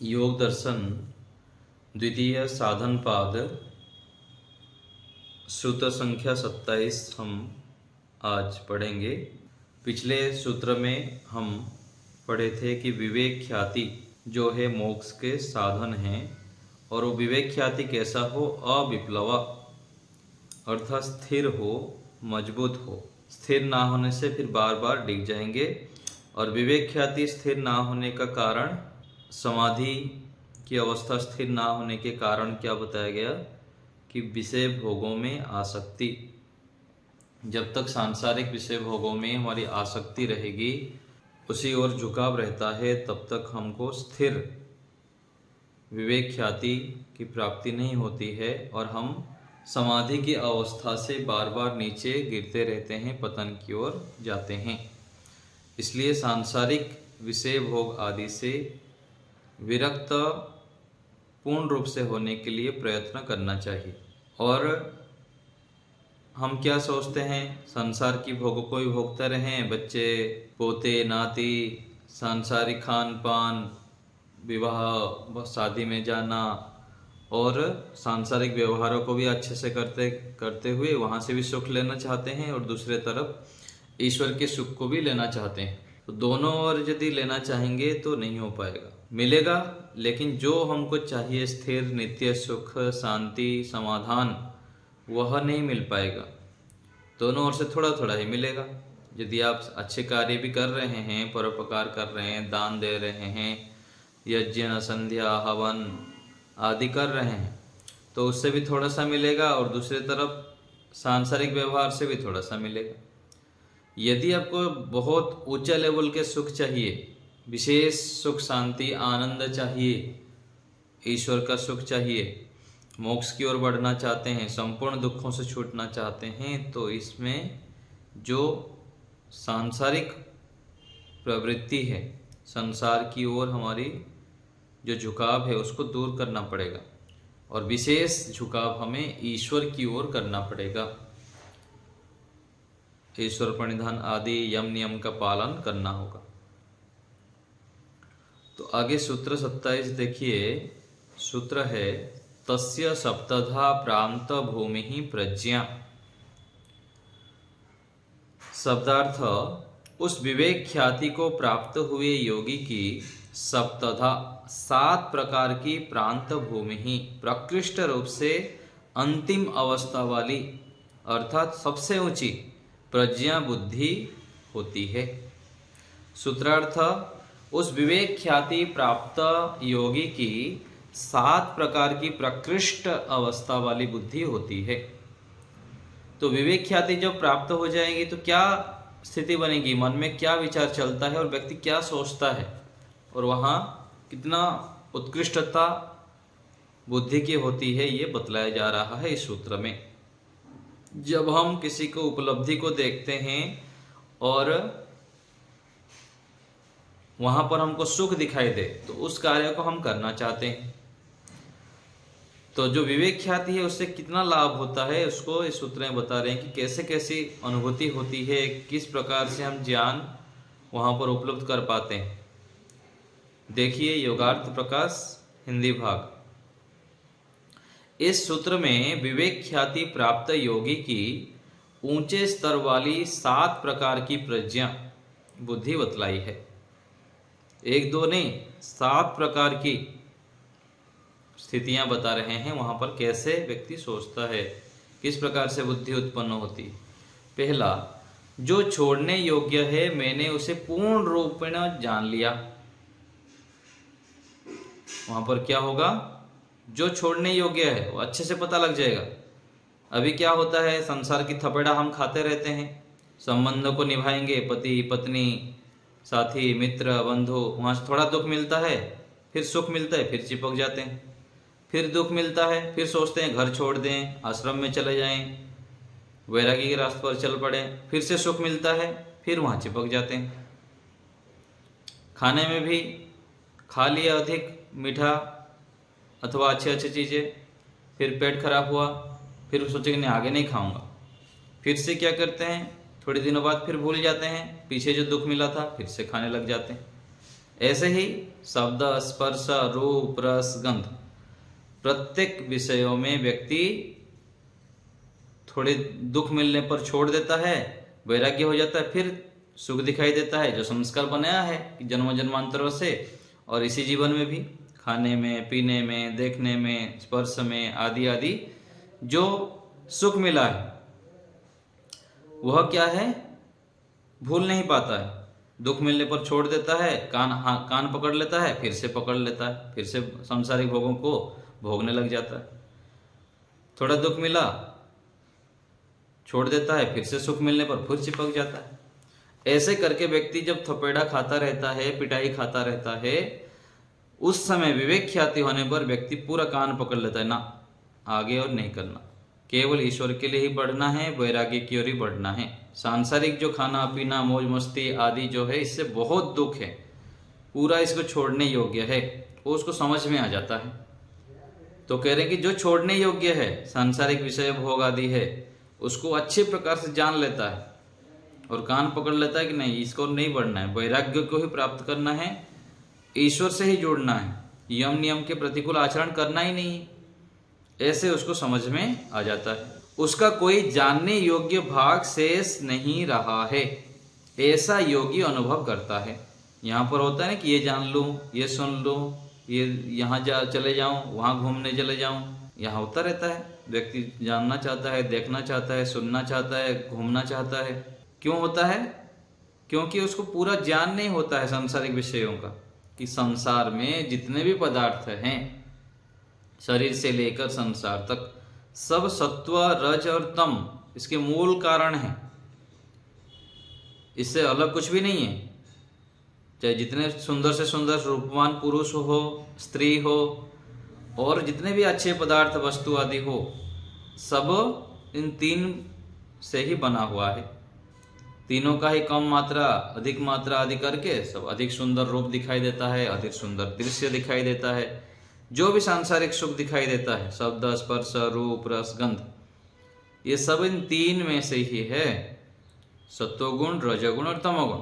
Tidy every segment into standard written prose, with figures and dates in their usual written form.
योग दर्शन द्वितीय साधन पाद सूत्र संख्या 27 हम आज पढ़ेंगे। पिछले सूत्र में हम पढ़े थे कि विवेक ख्याति जो है मोक्ष के साधन हैं, और वो विवेक ख्याति कैसा हो? अविप्लवा अर्थात स्थिर हो, मजबूत हो। स्थिर ना होने से फिर बार बार डिग जाएंगे। और विवेक ख्याति स्थिर ना होने का कारण, समाधि की अवस्था स्थिर ना होने के कारण क्या बताया गया कि विषय भोगों में आसक्ति। जब तक सांसारिक विषय भोगों में हमारी आसक्ति रहेगी, उसी ओर झुकाव रहता है, तब तक हमको स्थिर विवेक ख्याति की प्राप्ति नहीं होती है और हम समाधि की अवस्था से बार बार नीचे गिरते रहते हैं, पतन की ओर जाते हैं। इसलिए सांसारिक विषय भोग आदि से विरक्त पूर्ण रूप से होने के लिए प्रयत्न करना चाहिए। और हम क्या सोचते हैं? संसार की भोगों को ही भोगते रहें, बच्चे पोते नाती, सांसारिक खान पान, विवाह शादी में जाना और सांसारिक व्यवहारों को भी अच्छे से करते हुए वहाँ से भी सुख लेना चाहते हैं, और दूसरे तरफ ईश्वर के सुख को भी लेना चाहते हैं। तो दोनों ओर यदि लेना चाहेंगे तो नहीं हो पाएगा। मिलेगा, लेकिन जो हमको चाहिए स्थिर नित्य सुख, शांति, समाधान, वह नहीं मिल पाएगा। दोनों ओर से थोड़ा थोड़ा ही मिलेगा। यदि आप अच्छे कार्य भी कर रहे हैं, परोपकार कर रहे हैं, दान दे रहे हैं, यज्ञ संध्या हवन आदि कर रहे हैं, तो उससे भी थोड़ा सा मिलेगा, और दूसरी तरफ सांसारिक व्यवहार से भी थोड़ा सा मिलेगा। यदि आपको बहुत ऊंचा लेवल के सुख चाहिए, विशेष सुख, शांति, आनंद चाहिए, ईश्वर का सुख चाहिए, मोक्ष की ओर बढ़ना चाहते हैं, संपूर्ण दुखों से छूटना चाहते हैं, तो इसमें जो सांसारिक प्रवृत्ति है, संसार की ओर हमारी जो झुकाव है, उसको दूर करना पड़ेगा, और विशेष झुकाव हमें ईश्वर की ओर करना पड़ेगा। ईश्वर प्रणिधान आदि यम नियम का पालन करना होगा। तो आगे सूत्र 27 देखिए। सूत्र है तस्य सप्तधा प्रांत भूमि प्रज्ञा। शब्दार्थ, उस विवेक ख्याति को प्राप्त हुए योगी की सप्तधा 7 प्रकार की प्रांत भूमि ही प्रकृष्ट रूप से अंतिम अवस्था वाली अर्थात सबसे ऊंची प्रज्ञा बुद्धि होती है। सूत्रार्थ, उस विवेक ख्याति प्राप्त योगी की 7 प्रकार की प्रकृष्ट अवस्था वाली बुद्धि होती है। तो विवेक ख्याति जब प्राप्त हो जाएगी तो क्या स्थिति बनेगी, मन में क्या विचार चलता है और व्यक्ति क्या सोचता है, और वहाँ कितना उत्कृष्टता बुद्धि की होती है, ये बतलाया जा रहा है इस सूत्र में। जब हम किसी को उपलब्धि को देखते हैं और वहां पर हमको सुख दिखाई दे, तो उस कार्य को हम करना चाहते हैं। तो जो विवेक ख्याति है उससे कितना लाभ होता है, उसको इस सूत्र में बता रहे हैं कि कैसे कैसी अनुभूति होती है, किस प्रकार से हम ज्ञान वहां पर उपलब्ध कर पाते हैं। देखिए योगार्थ प्रकाश हिंदी भाग। इस सूत्र में विवेक ख्याति प्राप्त योगी की ऊंचे स्तर वाली 7 प्रकार की प्रज्ञा बुद्धि बतलाई है। 1-2 नहीं, 7 प्रकार की स्थितियां बता रहे हैं, वहां पर कैसे व्यक्ति सोचता है, किस प्रकार से बुद्धि उत्पन्न होती। पहला, जो छोड़ने योग्य है मैंने उसे पूर्ण रूप में जान लिया। वहां पर क्या होगा? जो छोड़ने योग्य है वो अच्छे से पता लग जाएगा। अभी क्या होता है, संसार की थपेड़ा हम खाते रहते हैं, संबंधों को निभाएंगे, पति पत्नी, साथी मित्र बंधु, वहाँ से थोड़ा दुख मिलता है, फिर सुख मिलता है, फिर चिपक जाते हैं, फिर दुख मिलता है, फिर सोचते हैं घर छोड़ दें, आश्रम में चले जाएं, वैरागी के रास्ते पर चल पड़े, फिर से सुख मिलता है, फिर वहाँ चिपक जाते हैं। खाने में भी खा लिया अधिक मीठा अथवा अच्छी चीज़ें, फिर पेट खराब हुआ, फिर सोचे कि नहीं आगे नहीं खाऊंगा, फिर से क्या करते हैं, थोड़े दिनों बाद फिर भूल जाते हैं, पीछे जो दुख मिला था फिर से खाने लग जाते हैं। ऐसे ही शब्द, स्पर्श, रूप, रस, गंध, प्रत्येक विषयों में व्यक्ति थोड़े दुख मिलने पर छोड़ देता है, वैराग्य हो जाता है, फिर सुख दिखाई देता है जो संस्कार बनाया है जन्म जन्मांतरों से। और इसी जीवन में भी खाने में, पीने में, देखने में, स्पर्श में आदि आदि जो सुख मिला है वह क्या है, भूल नहीं पाता है। दुख मिलने पर छोड़ देता है, कान पकड़ लेता है, फिर से पकड़ लेता है, फिर से सांसारिक भोगों को भोगने लग जाता है। थोड़ा दुख मिला, छोड़ देता है, फिर से सुख मिलने पर फिर चिपक जाता है। ऐसे करके व्यक्ति जब थपेड़ा खाता रहता है, पिटाई खाता रहता है, उस समय विवेक ख्याति होने पर व्यक्ति पूरा कान पकड़ लेता है, ना आगे और नहीं करना, केवल ईश्वर के लिए ही बढ़ना है, वैराग्य की ओर ही बढ़ना है। सांसारिक जो खाना पीना मौज मस्ती आदि जो है इससे बहुत दुख है, पूरा इसको छोड़ने योग्य है, वो उसको समझ में आ जाता है। तो कह रहे हैं कि जो छोड़ने योग्य है, सांसारिक विषय भोग आदि है, उसको अच्छे प्रकार से जान लेता है और कान पकड़ लेता है कि नहीं, इसको नहीं बढ़ना है, वैराग्य को ही प्राप्त करना है, ईश्वर से ही जुड़ना है, यम नियम के प्रतिकूल आचरण करना ही नहीं है, ऐसे उसको समझ में आ जाता है। उसका कोई जानने योग्य भाग शेष नहीं रहा है, ऐसा योगी अनुभव करता है। यहाँ पर होता है ना कि ये जान लूं, ये सुन लूं, ये यहाँ चले जाऊं, वहाँ घूमने चले जाऊं, यहाँ होता रहता है। व्यक्ति जानना चाहता है, देखना चाहता है, सुनना चाहता है, घूमना चाहता है। क्यों होता है? क्योंकि उसको पूरा ज्ञान नहीं होता है सांसारिक विषयों का, कि संसार में जितने भी पदार्थ हैं, शरीर से लेकर संसार तक, सब सत्व, रज और तम इसके मूल कारण हैं, इससे अलग कुछ भी नहीं है। चाहे जितने सुंदर से सुंदर रूपवान पुरुष हो, स्त्री हो, और जितने भी अच्छे पदार्थ वस्तु आदि हो, सब इन तीन से ही बना हुआ है। तीनों का ही कम मात्रा अधिक मात्रा आदि करके सब अधिक सुंदर रूप दिखाई देता है, अधिक सुंदर दृश्य दिखाई देता है। जो भी सांसारिक सुख दिखाई देता है, शब्द, स्पर्श, रूप, रस, गंध, ये सब इन तीन में से ही है, सत्वगुण, रजोगुण और तमोगुण।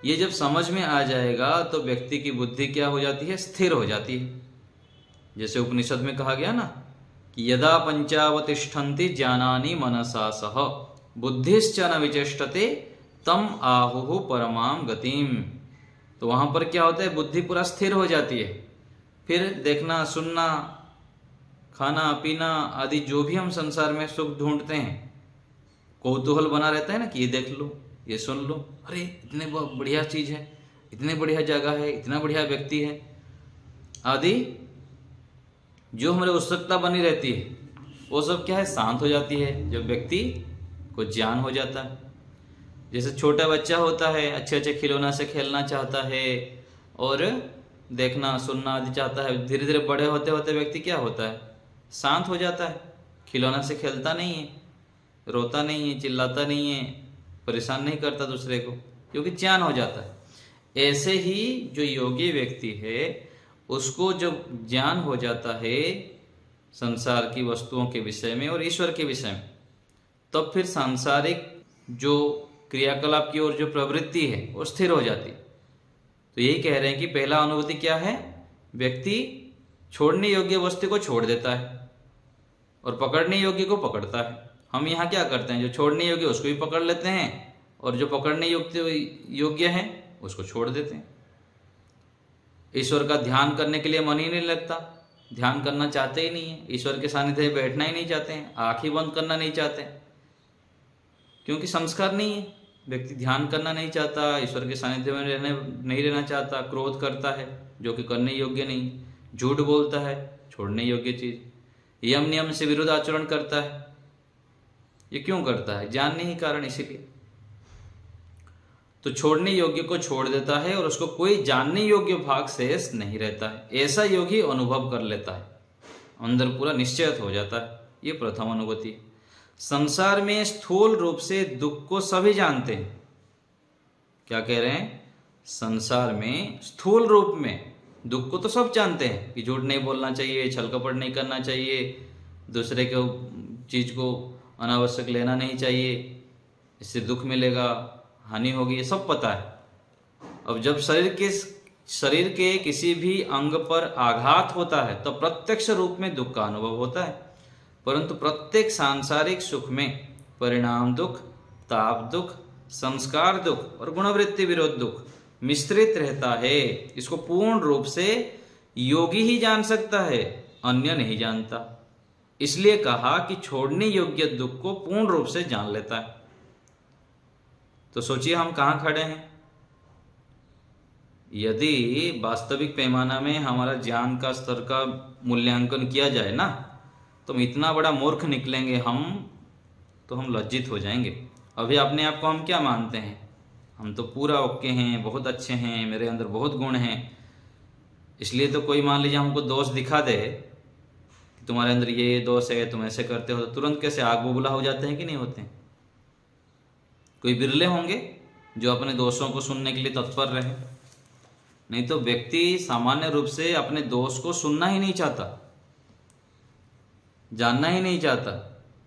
ये जब समझ में आ जाएगा तो व्यक्ति की बुद्धि क्या हो जाती है? स्थिर हो जाती है। जैसे उपनिषद में कहा गया ना कि यदा पंचावतिष्ठन्ति ज्ञानानि मनसा सह बुद्धिश्च न विचेष्टते तम आहुः परमाम गतिम। तो वहां पर क्या होता है? बुद्धि पूरा स्थिर हो जाती है। फिर देखना, सुनना, खाना पीना आदि जो भी हम संसार में सुख ढूंढते हैं, कौतूहल बना रहता है ना कि ये देख लो, ये सुन लो, अरे इतने बढ़िया चीज है, इतने बढ़िया जगह है, इतना बढ़िया व्यक्ति है आदि, जो हमारे उत्सुकता बनी रहती है, वो सब क्या है? शांत हो जाती है जब व्यक्ति को ज्ञान हो जाता है। जैसे छोटा बच्चा होता है, अच्छे अच्छे खिलौना से खेलना चाहता है और देखना सुनना आदि चाहता है, धीरे धीरे बड़े होते होते व्यक्ति क्या होता है? शांत हो जाता है, खिलौना से खेलता नहीं है, रोता नहीं है, चिल्लाता नहीं है, परेशान नहीं करता दूसरे को, क्योंकि ज्ञान हो जाता है। ऐसे ही जो योगी व्यक्ति है, उसको जब ज्ञान हो जाता है संसार की वस्तुओं के विषय में और ईश्वर के विषय में, तब फिर सांसारिक जो क्रियाकलाप की ओर जो प्रवृत्ति है वो स्थिर हो जाती। तो यही कह रहे हैं कि पहला अनुभूति क्या है? व्यक्ति छोड़ने योग्य वस्तु को छोड़ देता है और पकड़ने योग्य को पकड़ता है। हम यहाँ क्या करते हैं? जो छोड़ने योग्य उसको भी पकड़ लेते हैं और जो पकड़ने योग्य है उसको छोड़ देते हैं। ईश्वर का ध्यान करने के लिए मन ही नहीं लगता, ध्यान करना चाहते ही नहीं है, ईश्वर के सानिध्य में बैठना ही नहीं चाहते हैं, आंख ही बंद करना नहीं चाहते हैं, क्योंकि संस्कार नहीं है। व्यक्ति ध्यान करना नहीं चाहता, ईश्वर के सानिध्य में नहीं रहना चाहता, क्रोध करता है जो कि करने योग्य नहीं, झूठ बोलता है छोड़ने योग्य चीज, यम नियम से विरुद्ध आचरण करता है। ये क्यों करता है? जानने ही कारण, इसीलिए। तो छोड़ने योग्य को छोड़ देता है और उसको कोई जानने योग्य भाग शेष नहीं रहता है। ऐसा योगी अनुभव कर लेता है, अंदर पूरा निश्चयत हो जाता है। ये प्रथम अनुभूति। संसार में स्थूल रूप से दुख को सभी जानते हैं। क्या कह रहे हैं? संसार में स्थूल रूप में दुख को तो सब जानते हैं कि झूठ नहीं बोलना चाहिए, छल कपट नहीं करना चाहिए, दूसरे के चीज को अनावश्यक लेना नहीं चाहिए, इससे दुख मिलेगा, हानि होगी, ये सब पता है। अब जब शरीर के शरीर के किसी भी अंग पर आघात होता है तो प्रत्यक्ष रूप में दुख का अनुभव होता है, परंतु प्रत्येक सांसारिक सुख में परिणाम दुख, ताप दुख, संस्कार दुख और गुणवृत्ति विरोध दुख मिश्रित रहता है। इसको पूर्ण रूप से योगी ही जान सकता है, अन्य नहीं जानता। इसलिए कहा कि छोड़ने योग्य दुख को पूर्ण रूप से जान लेता है। तो सोचिए हम कहाँ खड़े हैं। यदि वास्तविक पैमाना में हमारा ज्ञान का स्तर का मूल्यांकन किया जाए ना, तो हम इतना बड़ा मूर्ख निकलेंगे हम लज्जित हो जाएंगे। अभी अपने आप को हम क्या मानते हैं? हम तो पूरा ओके हैं, बहुत अच्छे हैं, मेरे अंदर बहुत गुण हैं। इसलिए तो कोई मान लीजिए हमको दोष दिखा दे कि तुम्हारे अंदर ये दोष है, तुम ऐसे करते हो, तो तुरंत कैसे आग बबूला हो जाते हैं कि नहीं होते हैं? कोई बिरले होंगे जो अपने दोषों को सुनने के लिए तत्पर रहे, नहीं तो व्यक्ति सामान्य रूप से अपने दोष को सुनना ही नहीं चाहता, जानना ही नहीं चाहता।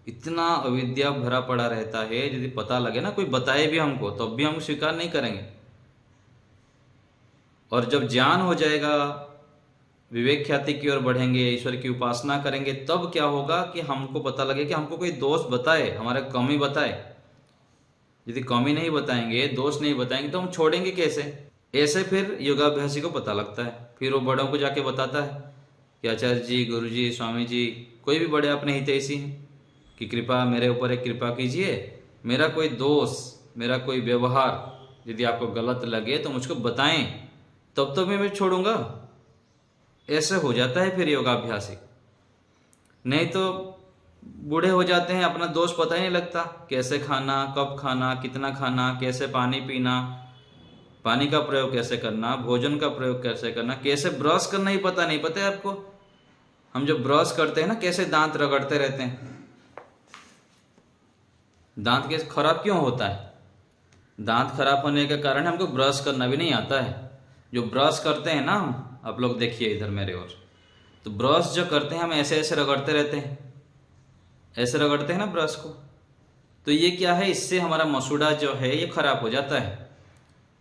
इतना अविद्या भरा पड़ा रहता है। यदि पता लगे ना, कोई बताए भी हमको, तब भी हम स्वीकार नहीं करेंगे। और जब ज्ञान हो जाएगा, विवेक ख्याति की ओर बढ़ेंगे, ईश्वर की उपासना करेंगे, तब क्या होगा कि हमको पता लगे कि हमको कोई दोष बताए, हमारा कमी बताए। यदि कमी नहीं बताएंगे, दोष नहीं बताएंगे, तो हम छोड़ेंगे कैसे? ऐसे फिर योगाभ्यासी को पता लगता है। फिर वो बड़ों को जाके बताता है कि आचार्य जी, गुरु जी, स्वामी जी, कोई भी बड़े अपने हितैषी हैं, कि कृपा मेरे ऊपर एक कृपा कीजिए, मेरा कोई दोष, मेरा कोई व्यवहार यदि आपको गलत लगे तो मुझको बताएं, तब तो मैं छोड़ूंगा। ऐसे हो जाता है फिर योगाभ्यासी। नहीं तो बूढ़े हो जाते हैं, अपना दोष पता ही नहीं लगता। कैसे खाना, कब खाना, कितना खाना, कैसे पानी पीना, पानी का प्रयोग कैसे करना, भोजन का प्रयोग कैसे करना, कैसे ब्रश करना ही पता नहीं। पता है आपको, हम जब ब्रश करते हैं ना, कैसे दांत रगड़ते रहते हैं। दांत कैसे खराब क्यों होता है? दांत खराब होने के कारण हमको ब्रश करना भी नहीं आता है। जो ब्रश करते हैं ना हम, आप लोग देखिए इधर मेरे ओर, तो ब्रश जो करते हैं हम ऐसे ऐसे रगड़ते रहते हैं, ऐसे रगड़ते हैं ना ब्रश को। तो ये क्या है, इससे हमारा मसूड़ा जो है ये खराब हो जाता है।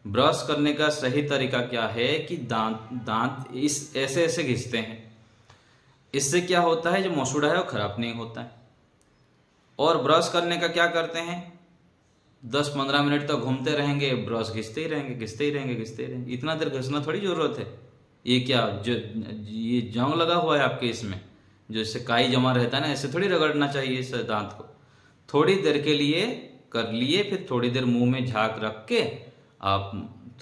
ब्रश करने का सही तरीका क्या है कि दांत इस ऐसे ऐसे घिसते हैं। इससे क्या होता है, जो मसूड़ा है वो खराब नहीं होता है। और ब्रश करने का क्या करते हैं, 10-15 मिनट तक घूमते रहेंगे, ब्रश घिसते ही रहेंगे, घिसते ही रहेंगे, घिसते ही रहेंगे। इतना देर घिसना थोड़ी जरूरत है। ये क्या, जो ये जंग लगा हुआ है आपके इसमें, जो इससे काई जमा रहता है ना, ऐसे थोड़ी रगड़ना चाहिए इस दांत को। थोड़ी देर के लिए कर लिए, फिर थोड़ी देर मुंह में झाग रख के आप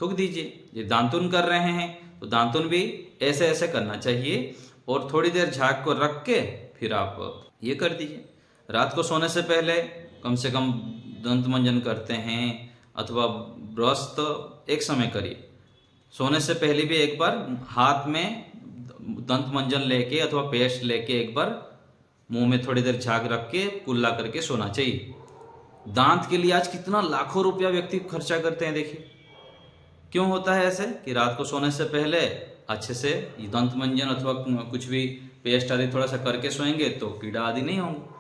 थूक दीजिए। ये दांतुन कर रहे हैं तो दांतुन भी ऐसे ऐसे करना चाहिए, और थोड़ी देर झाग को रख के फिर आप ये कर दीजिए। रात को सोने से पहले कम से कम दंत मंजन करते हैं, अथवा ब्रश तो एक समय करिए। सोने से पहले भी एक बार हाथ में दंत मंजन लेके अथवा पेस्ट लेके एक बार मुंह में थोड़ी देर झाग रख के कुल्ला करके सोना चाहिए। दांत के लिए आज कितना लाखों रुपया व्यक्ति खर्चा करते हैं। देखिए क्यों होता है ऐसे, कि रात को सोने से पहले अच्छे से दंत मंजन अथवा कुछ भी पेस्ट आदि थोड़ा सा करके सोएंगे तो कीड़ा आदि नहीं होंगे।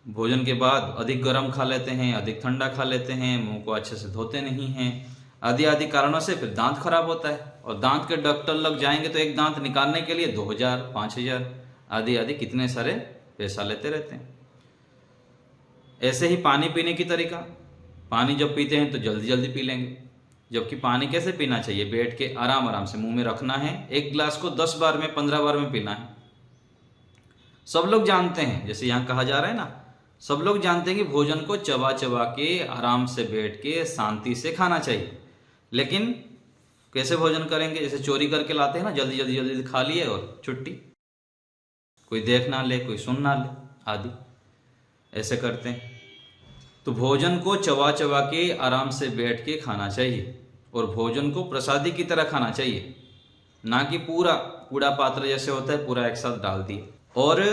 भोजन के बाद अधिक गर्म खा लेते हैं, अधिक ठंडा खा लेते हैं, मुंह को अच्छे से धोते नहीं हैं, आदि आदि कारणों से फिर दांत खराब होता है। और दांत के डॉक्टर लग जाएंगे तो एक दांत निकालने के लिए 2000, 5000 आदि आदि कितने सारे पैसा लेते रहते हैं। ऐसे ही पानी पीने की तरीका, पानी जब पीते हैं तो जल्दी जल्दी पी लेंगे, जबकि पानी कैसे पीना चाहिए, बैठ के आराम आराम से मुंह में रखना है। एक गिलास को 10 बार में, 15 बार में पीना है। सब लोग जानते हैं, जैसे यहाँ कहा जा रहा है ना, सब लोग जानते हैं कि भोजन को चबा चबा के आराम से बैठ के शांति से खाना चाहिए। लेकिन कैसे भोजन करेंगे, जैसे चोरी करके लाते हैं ना, जल्दी जल्दी जल्दी खा लिए और छुट्टी, कोई देख ना ले, कोई सुन ना ले आदि, ऐसे करते हैं। तो भोजन को चबा चबा के आराम से बैठ के खाना चाहिए, और भोजन को प्रसादी की तरह खाना चाहिए, ना कि पूरा कूड़ा पात्र जैसे होता है पूरा एक साथ डाल दिए। और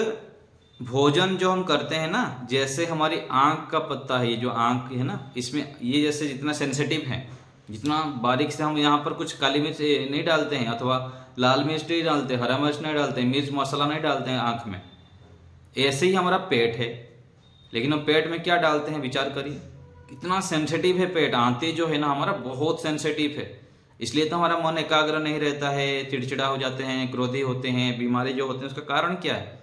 भोजन जो हम करते हैं ना, जैसे हमारी आंख का पत्ता है, ये जो आंख है ना, इसमें ये जैसे जितना सेंसिटिव है, जितना बारीक से हम यहाँ पर कुछ काली मिर्च नहीं डालते हैं, अथवा लाल मिर्च नहीं डालते, हरा मिर्च नहीं डालते, मिर्च मसाला नहीं डालते हैं आंख में, ऐसे ही हमारा पेट है। लेकिन हम पेट में क्या डालते हैं, विचार करिए, कितना सेंसिटिव है पेट। आंतें जो है ना हमारा बहुत सेंसिटिव है। इसलिए तो हमारा मन एकाग्र नहीं रहता है, चिड़चिड़ा हो जाते हैं, क्रोधी होते हैं, बीमारी जो होते हैं, उसका कारण क्या है?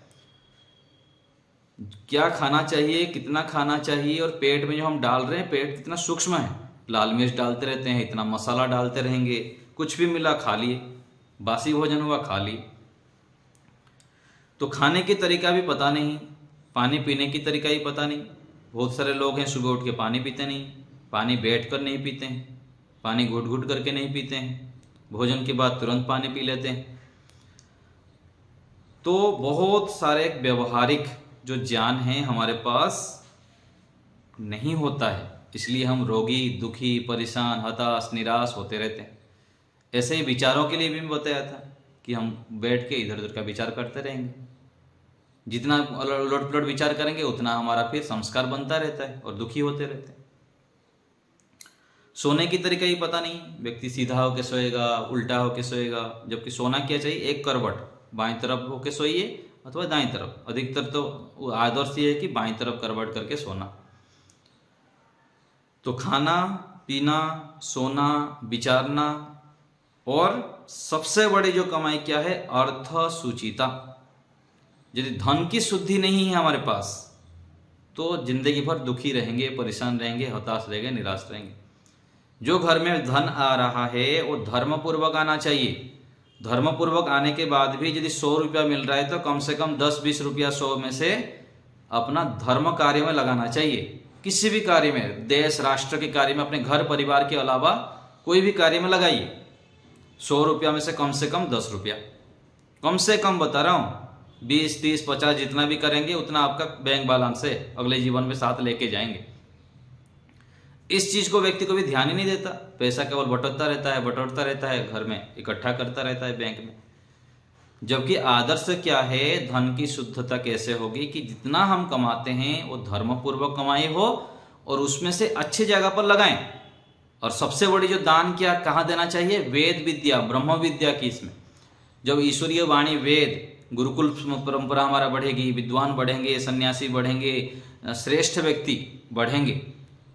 क्या खाना चाहिए, कितना खाना चाहिए, और पेट में जो हम डाल रहे हैं, पेट कितना सूक्ष्म है। लाल मिर्च डालते रहते हैं, इतना मसाला डालते रहेंगे, कुछ भी मिला खा लिए, बासी भोजन हुआ खा लिए। तो खाने की तरीका भी पता नहीं, पानी पीने की तरीका ही पता नहीं। बहुत सारे लोग हैं सुबह उठ के पानी पीते नहीं, पानी बैठ कर नहीं पीते हैं, पानी घुट घुट करके नहीं पीते हैं, भोजन के बाद तुरंत पानी पी लेते हैं। तो बहुत सारे व्यवहारिक जो ज्ञान है हमारे पास नहीं होता है, इसलिए हम रोगी, दुखी, परेशान, हताश, निराश होते रहते हैं। ऐसे ही विचारों के लिए भी मैं बताया था कि हम बैठ के इधर उधर का विचार करते रहेंगे। जितना उलट पुलट विचार करेंगे उतना हमारा फिर संस्कार बनता रहता है और दुखी होते रहते हैं। सोने की तरीका ही पता नहीं, व्यक्ति सीधा होके सोएगा, उल्टा होके सोएगा, जबकि सोना क्या चाहिए, एक करवट, बाएं तरफ होके सोइए अथवा दाएं तरफ। अधिकतर तो आदर्श ये है कि बाएं तरफ करवट करके सोना। तो खाना पीना, सोना, विचारना, और सबसे बड़ी जो कमाई क्या है, अर्थ सूचिता। यदि धन की शुद्धि नहीं है हमारे पास तो जिंदगी भर दुखी रहेंगे, परेशान रहेंगे, हताश रहेंगे, निराश रहेंगे। जो घर में धन आ रहा है वो धर्म पूर्वक आना चाहिए। धर्म पूर्वक आने के बाद भी यदि 100 रुपया मिल रहा है तो कम से कम 10-20 रुपया 100 में से अपना धर्म कार्य में लगाना चाहिए। किसी भी कार्य में, देश राष्ट्र के कार्य में, अपने घर परिवार के अलावा कोई भी कार्य में लगाइए। 100 रुपया में से कम 10 रुपया, कम से कम बता रहा हूँ, 20, 30, 50 जितना भी करेंगे उतना आपका बैंक बैलेंस से अगले जीवन में साथ लेके जाएंगे। इस चीज को व्यक्ति को भी ध्यान ही नहीं देता, पैसा केवल बटोरता रहता है, घर में इकट्ठा करता रहता है बैंक में। जबकि आदर्श क्या है, धन की शुद्धता कैसे होगी कि जितना हम कमाते हैं वो धर्म पूर्वक कमाई हो और उसमें से अच्छी जगह पर लगाएं। और सबसे बड़ी जो दान क्या कहाँ देना चाहिए, वेद विद्या, ब्रह्म विद्या की। इसमें जब ईश्वरीय वाणी, वेद, गुरुकुल परंपरा हमारा बढ़ेगी, विद्वान बढ़ेंगे, सन्यासी बढ़ेंगे, श्रेष्ठ व्यक्ति बढ़ेंगे,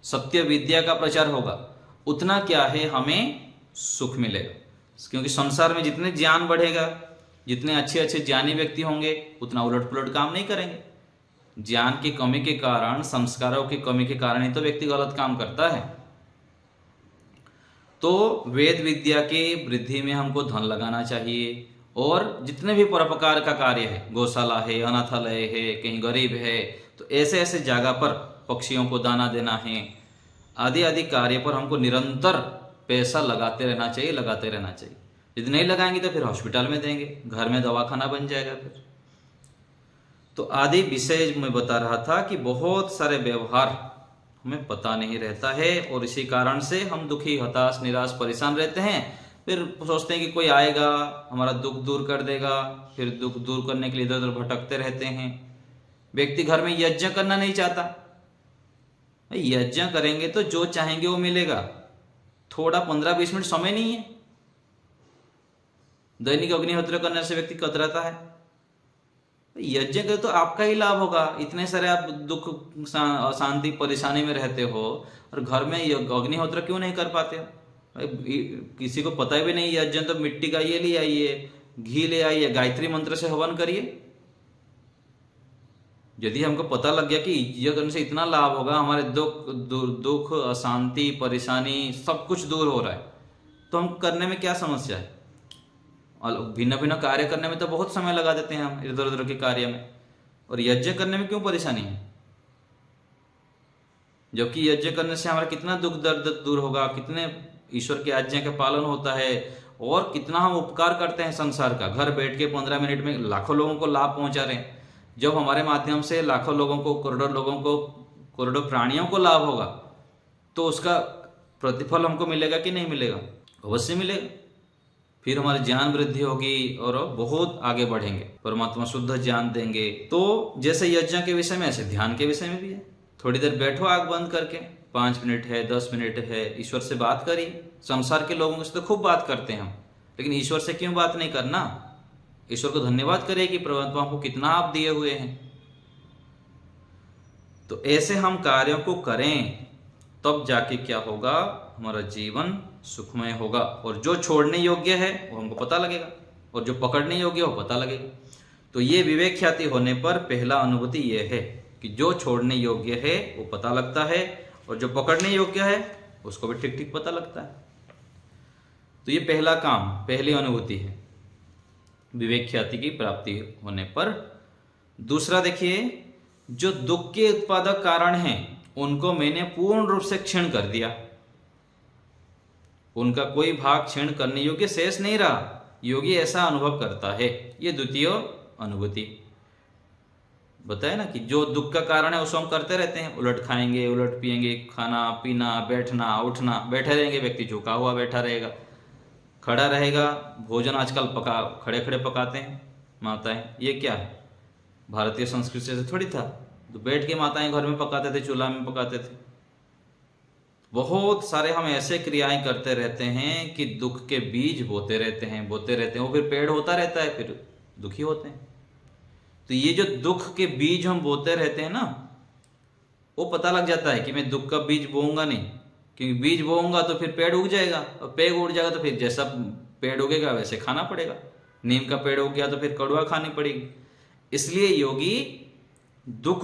सत्य विद्या का प्रचार होगा, उतना क्या है हमें सुख मिलेगा। क्योंकि संसार में जितने ज्ञान बढ़ेगा, जितने अच्छे अच्छे ज्ञानी व्यक्ति होंगे, उतना उलट पुलट काम नहीं करेंगे। ज्ञान की कमी के कारण, संस्कारों की कमी के कारण ही तो व्यक्ति गलत काम करता है। तो वेद विद्या के वृद्धि में हमको धन लगाना चाहिए। और जितने भी परोपकार का कार्य है, गौशाला है, अनाथालय है, कहीं गरीब है, तो ऐसे ऐसे जगह पर पक्षियों को दाना देना है, आदि आदि कार्य पर हमको निरंतर पैसा लगाते रहना चाहिए। यदि नहीं लगाएंगे तो फिर हॉस्पिटल में देंगे, घर में दवाखाना बन जाएगा फिर। तो आदि विषय मैं बता रहा था कि बहुत सारे व्यवहार हमें पता नहीं रहता है और इसी कारण से हम दुखी, हताश, निराश, परेशान रहते हैं। फिर सोचते हैं कि कोई आएगा हमारा दुख दूर कर देगा, फिर दुख दूर करने के लिए इधर उधर भटकते रहते हैं। व्यक्ति घर में यज्ञ करना नहीं चाहता, यज्ञ करेंगे तो जो चाहेंगे वो मिलेगा। थोड़ा 15-20 मिनट समय नहीं है। दैनिक अग्निहोत्र करने से व्यक्ति कतराता है। यज्ञ करे तो आपका ही लाभ होगा। इतने सारे आप दुख, अशांति, परेशानी में रहते हो और घर में अग्निहोत्र क्यों नहीं कर पाते हो? किसी को पता भी नहीं यज्ञ तो मिट्टी का ये ले आइए, घी ले आइए, गायत्री मंत्र से हवन करिए। यदि हमको पता लग गया कि यज्ञ करने से इतना लाभ होगा, हमारे दुख, अशांति, परेशानी सब कुछ दूर हो रहा है, तो हम करने में क्या समस्या है? और भिन्न भिन्न कार्य करने में तो बहुत समय लगा देते हैं हम इधर उधर के कार्य में, और यज्ञ करने में क्यों परेशानी है? जबकि यज्ञ करने से हमारा कितना दुख दर्द दूर होगा, कितने ईश्वर की आज्ञा का पालन होता है और कितना हम उपकार करते हैं संसार का। घर बैठ के 15 मिनट में लाखों लोगों को लाभ पहुंचा रहे हैं। जब हमारे माध्यम से लाखों लोगों को, करोड़ों लोगों को, करोड़ों प्राणियों को लाभ होगा तो उसका प्रतिफल हमको मिलेगा कि नहीं मिलेगा? अवश्य मिलेगा। फिर हमारी ज्ञान वृद्धि होगी और बहुत आगे बढ़ेंगे, परमात्मा शुद्ध ज्ञान देंगे। तो जैसे यज्ञ के विषय में ऐसे ध्यान के विषय में भी है। थोड़ी देर बैठो आंख बंद करके, 5 मिनट है, 10 मिनट है, ईश्वर से बात करिए। संसार के लोगों से तो खूब बात करते हैं हम, लेकिन ईश्वर से क्यों बात नहीं करना? ईश्वर को धन्यवाद करिए कि परमात्मा को कितना आप दिए हुए हैं। तो ऐसे हम कार्यों को करें, तब जाके क्या होगा, हमारा जीवन सुखमय होगा, और जो छोड़ने योग्य है वो हमको पता लगेगा, और जो पकड़ने योग्य वो पता लगेगा। तो ये विवेक ख्याति होने पर पहला अनुभूति ये है कि जो छोड़ने योग्य है वो पता लगता है, और जो पकड़ने योग्य है उसको भी ठीक ठीक पता लगता है। तो ये पहला काम, पहली अनुभूति है विवेक ख्याति की प्राप्ति होने पर। दूसरा देखिए, जो दुख के उत्पादक कारण हैं उनको मैंने पूर्ण रूप से क्षीण कर दिया, उनका कोई भाग क्षीण करने योग्य शेष नहीं रहा, योगी ऐसा अनुभव करता है। ये द्वितीय अनुभूति बताया ना कि जो दुख का कारण है उसको हम करते रहते हैं, उलट खाएंगे, उलट पिएंगे, खाना पीना, बैठना उठना, बैठे रहेंगे, व्यक्ति झुका हुआ बैठा रहेगा, खड़ा रहेगा, भोजन आजकल खड़े खड़े पकाते हैं माताएं, ये क्या है, भारतीय संस्कृति से थोड़ी था। तो बैठ के माताएं घर में पकाते थे, चूल्हा में पकाते थे। बहुत सारे हम ऐसे क्रियाएं करते रहते हैं कि दुख के बीज बोते रहते हैं, वो फिर पेड़ होता रहता है, फिर दुखी होते हैं। तो ये जो दुख के बीज हम बोते रहते हैं ना, वो पता लग जाता है कि मैं दुख का बीज बोऊंगा नहीं, क्योंकि बीज बोऊंगा तो फिर पेड़ उग जाएगा, और पेड़ उग जाएगा तो फिर जैसा पेड़ उगेगा वैसे खाना पड़ेगा। नीम का पेड़ उग गया तो फिर कड़वा खानी पड़ेगी। इसलिए योगी दुख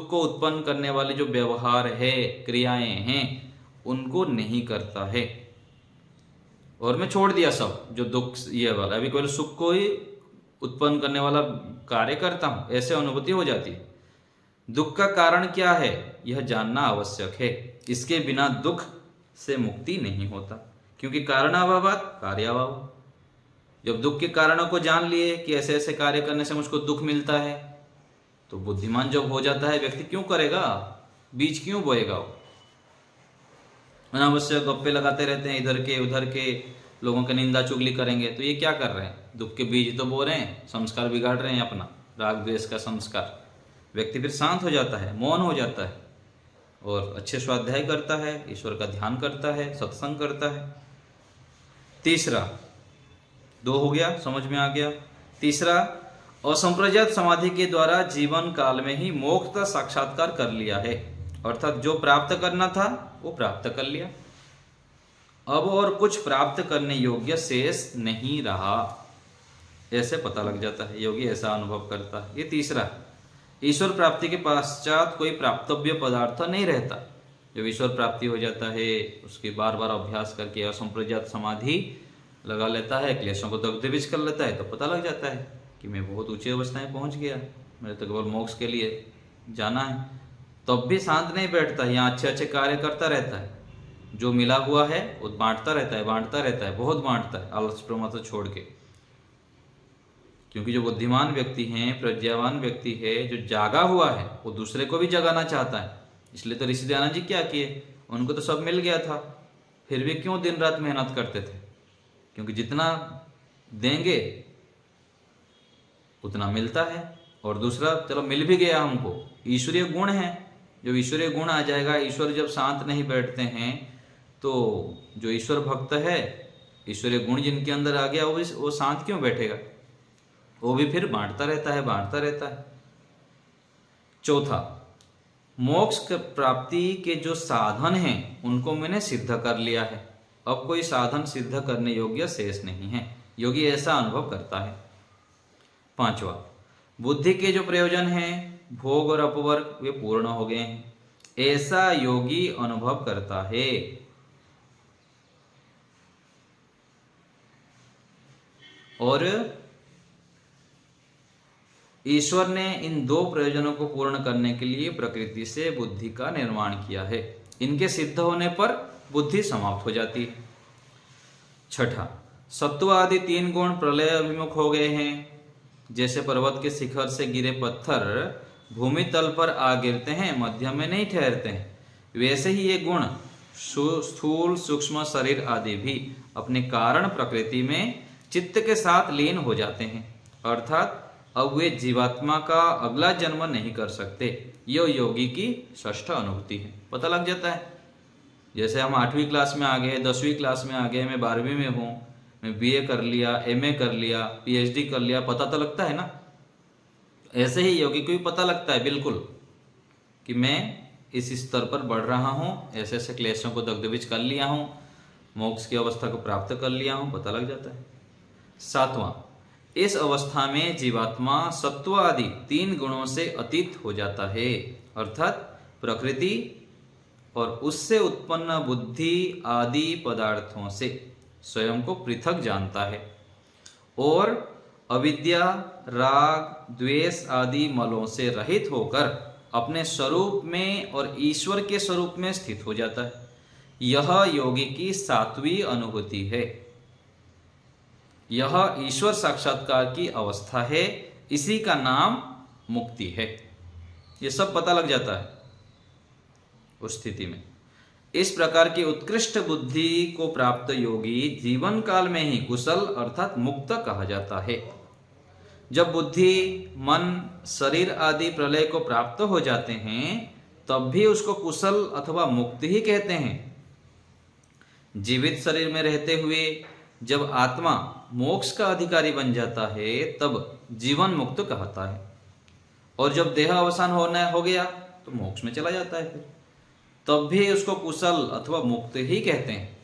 को उत्पन्न करने वाले जो व्यवहार है, क्रियाएं हैं, उनको नहीं करता है। और मैं छोड़ दिया सब जो दुख ये वाला, अभी केवल सुख को ही उत्पन्न करने वाला कार्य करता हूं, ऐसे अनुभूति हो जाती है। दुख का कारण क्या है यह जानना आवश्यक है, इसके बिना दुख से मुक्ति नहीं होता, क्योंकि कारणाभावात् कार्याभाव। जब दुख के कारणों को जान लिए कि ऐसे ऐसे कार्य करने से मुझको दुख मिलता है, तो बुद्धिमान जब हो जाता है व्यक्ति क्यों करेगा, बीज क्यों बोएगा। वो अनावश्यक गप्पे लगाते रहते हैं, इधर के उधर के लोगों की निंदा चुगली करेंगे, तो ये क्या कर रहे हैं, दुख के बीज तो बो रहे हैं, संस्कार बिगाड़ रहे हैं अपना, राग द्वेष का संस्कार। व्यक्ति फिर शांत हो जाता है, मौन हो जाता है, और अच्छे स्वाध्याय करता है, ईश्वर का ध्यान करता है, सत्संग करता है। तीसरा, 2 हो गया, समझ में आ गया। तीसरा, असंप्रज्ञात समाधि के द्वारा जीवन काल में ही मोक्ष का साक्षात्कार कर लिया है, अर्थात जो प्राप्त करना था वो प्राप्त कर लिया, अब और कुछ प्राप्त करने योग्य शेष नहीं रहा, ऐसे पता लग जाता है। योगी ऐसा अनुभव करता है। ये तीसरा, ईश्वर प्राप्ति के पश्चात कोई प्राप्तव्य पदार्थ नहीं रहता। जब ईश्वर प्राप्ति हो जाता है, उसकी बार बार अभ्यास करके असंप्रज्ञात समाधि लगा लेता है, क्लेशों को दग्धविज कर लेता है, तो पता लग जाता है कि मैं बहुत ऊंची अवस्थाएं पहुंच गया, मेरे तो केवल मोक्ष के लिए जाना है। तब भी शांत नहीं बैठता, यहाँ अच्छे अच्छे कार्य करता रहता है, जो मिला हुआ है वो बांटता रहता है, बहुत बांटता है, आलस प्रमाद छोड़ के। क्योंकि जो बुद्धिमान व्यक्ति हैं, प्रज्ञावान व्यक्ति है, जो जागा हुआ है, वो दूसरे को भी जगाना चाहता है। इसलिए तो ऋषि दयानंद जी क्या किए, उनको तो सब मिल गया था, फिर भी क्यों दिन रात मेहनत करते थे, क्योंकि जितना देंगे उतना मिलता है। और दूसरा, चलो मिल भी गया हमको, ईश्वरीय गुण है, जब ईश्वरीय गुण आ जाएगा, ईश्वर जब शांत नहीं बैठते हैं, तो जो ईश्वर भक्त है, ईश्वरीय गुण जिनके अंदर आ गया, वो शांत क्यों बैठेगा, वो भी फिर बांटता रहता है। चौथा, मोक्ष प्राप्ति के जो साधन हैं उनको मैंने सिद्ध कर लिया है, अब कोई साधन सिद्ध करने योग्य शेष नहीं है, योगी ऐसा अनुभव करता है। पांचवा, बुद्धि के जो प्रयोजन हैं, भोग और अपवर्ग, वे पूर्ण हो गए हैं, ऐसा योगी अनुभव करता है। और ईश्वर ने इन 2 प्रयोजनों को पूर्ण करने के लिए प्रकृति से बुद्धि का निर्माण किया है, इनके सिद्ध होने पर बुद्धि समाप्त हो जाती है। छठा, सत्व आदि 3 गुण प्रलय अभिमुख हो गए हैं, जैसे पर्वत के शिखर से गिरे पत्थर भूमि तल पर आ गिरते हैं, मध्य में नहीं ठहरते हैं, वैसे ही ये गुण स्थूल सूक्ष्म शरीर आदि भी अपने कारण प्रकृति में चित्त के साथ लीन हो जाते हैं, अर्थात अब वे जीवात्मा का अगला जन्म नहीं कर सकते। यह योगी की षष्ठ अनुभूति है, पता लग जाता है। जैसे हम 8वीं क्लास में आ गए, 10वीं क्लास में आ गए, मैं 12वीं में हूँ, मैं बीए कर लिया, एमए कर लिया, पीएचडी कर लिया, पता तो लगता है ना। ऐसे ही योगी को भी पता लगता है बिल्कुल कि मैं इस स्तर पर बढ़ रहा हूँ, ऐसे ऐसे क्लेशों को दग्धबीज कर लिया हूँ, मोक्ष की अवस्था को प्राप्त कर लिया हूँ, पता लग जाता है। 7वां, इस अवस्था में जीवात्मा सत्व आदि 3 गुणों से अतीत हो जाता है, अर्थात प्रकृति और उससे उत्पन्न बुद्धि आदि पदार्थों से स्वयं को पृथक जानता है और अविद्या, राग, द्वेष आदि मलों से रहित होकर अपने स्वरूप में और ईश्वर के स्वरूप में स्थित हो जाता है। यह योगी की 7वीं अनुभूति है। यह ईश्वर साक्षात्कार की अवस्था है, इसी का नाम मुक्ति है। यह सब पता लग जाता है उस स्थिति में। इस प्रकार की उत्कृष्ट बुद्धि को प्राप्त योगी जीवन काल में ही कुशल अर्थात मुक्त कहा जाता है। जब बुद्धि, मन, शरीर आदि प्रलय को प्राप्त हो जाते हैं तब भी उसको कुशल अथवा मुक्त ही कहते हैं। जीवित शरीर में रहते हुए जब आत्मा मोक्ष का अधिकारी बन जाता है तब जीवन मुक्त कहता है, और जब देह अवसान हो गया तो मोक्ष में चला जाता है, फिर तब भी उसको कुशल अथवा मुक्त ही कहते हैं।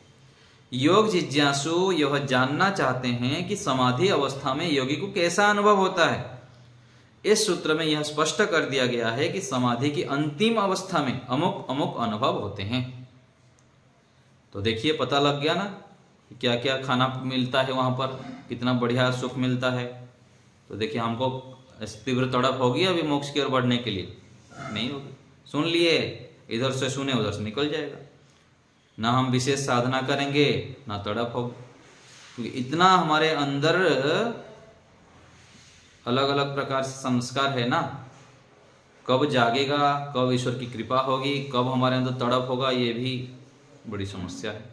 योग जिज्ञासु यह जानना चाहते हैं कि समाधि अवस्था में योगी को कैसा अनुभव होता है। इस सूत्र में यह स्पष्ट कर दिया गया है कि समाधि की अंतिम अवस्था में अमुक अमुक अनुभव होते हैं। तो देखिए, पता लग गया ना क्या क्या खाना मिलता है वहां पर, कितना बढ़िया सुख मिलता है। तो देखिए, हमको तीव्र तड़प होगी अभी मोक्ष की ओर बढ़ने के लिए? नहीं होगी। सुन लिए, इधर से सुने उधर से निकल जाएगा। ना हम विशेष साधना करेंगे ना तड़प होगी, क्योंकि इतना हमारे अंदर अलग अलग प्रकार से संस्कार है ना। कब जागेगा, कब ईश्वर की कृपा होगी, कब हमारे अंदर तड़प होगा, ये भी बड़ी समस्या है,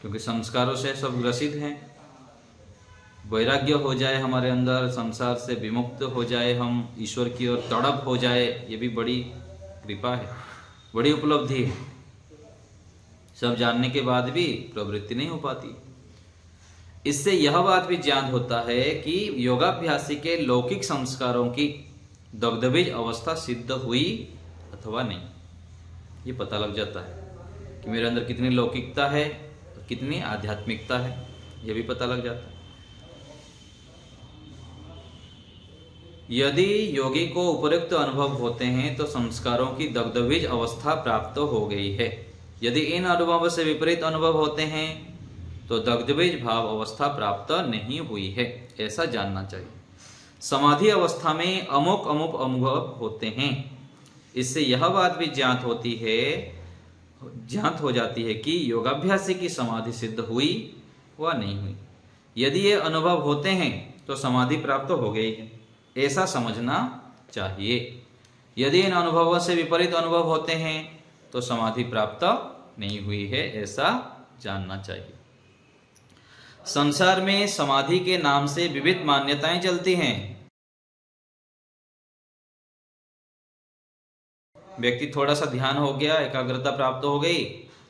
क्योंकि संस्कारों से सब ग्रसित हैं। वैराग्य हो जाए हमारे अंदर, संसार से विमुक्त हो जाए, हम ईश्वर की ओर तड़प हो जाए, ये भी बड़ी कृपा है, बड़ी उपलब्धि है। सब जानने के बाद भी प्रवृत्ति नहीं हो पाती। इससे यह बात भी ज्ञान होता है कि योगाभ्यासी के लौकिक संस्कारों की दग्धबीज अवस्था सिद्ध हुई अथवा नहीं। ये पता लग जाता है कि मेरे अंदर कितनी लौकिकता है और कितनी आध्यात्मिकता है, ये भी पता लग जाता है। यदि योगी को उपयुक्त अनुभव होते हैं तो संस्कारों की दग्धबीज अवस्था प्राप्त हो गई है। यदि इन अनुभवों से विपरीत अनुभव होते हैं तो दग्धबीज भाव अवस्था प्राप्त नहीं हुई है, ऐसा जानना चाहिए। समाधि अवस्था में अमुक अमुक अनुभव होते हैं, इससे यह बात भी ज्ञात हो जाती है कि योगाभ्यासी की समाधि सिद्ध हुई व नहीं हुई। यदि ये अनुभव होते हैं तो समाधि प्राप्त हो गई है, ऐसा समझना चाहिए। यदि इन अनुभवों से विपरीत अनुभव होते हैं तो समाधि प्राप्त नहीं हुई है, ऐसा जानना चाहिए। संसार में समाधि के नाम से विविध मान्यताएं चलती हैं। व्यक्ति थोड़ा सा ध्यान हो गया, एकाग्रता प्राप्त हो गई,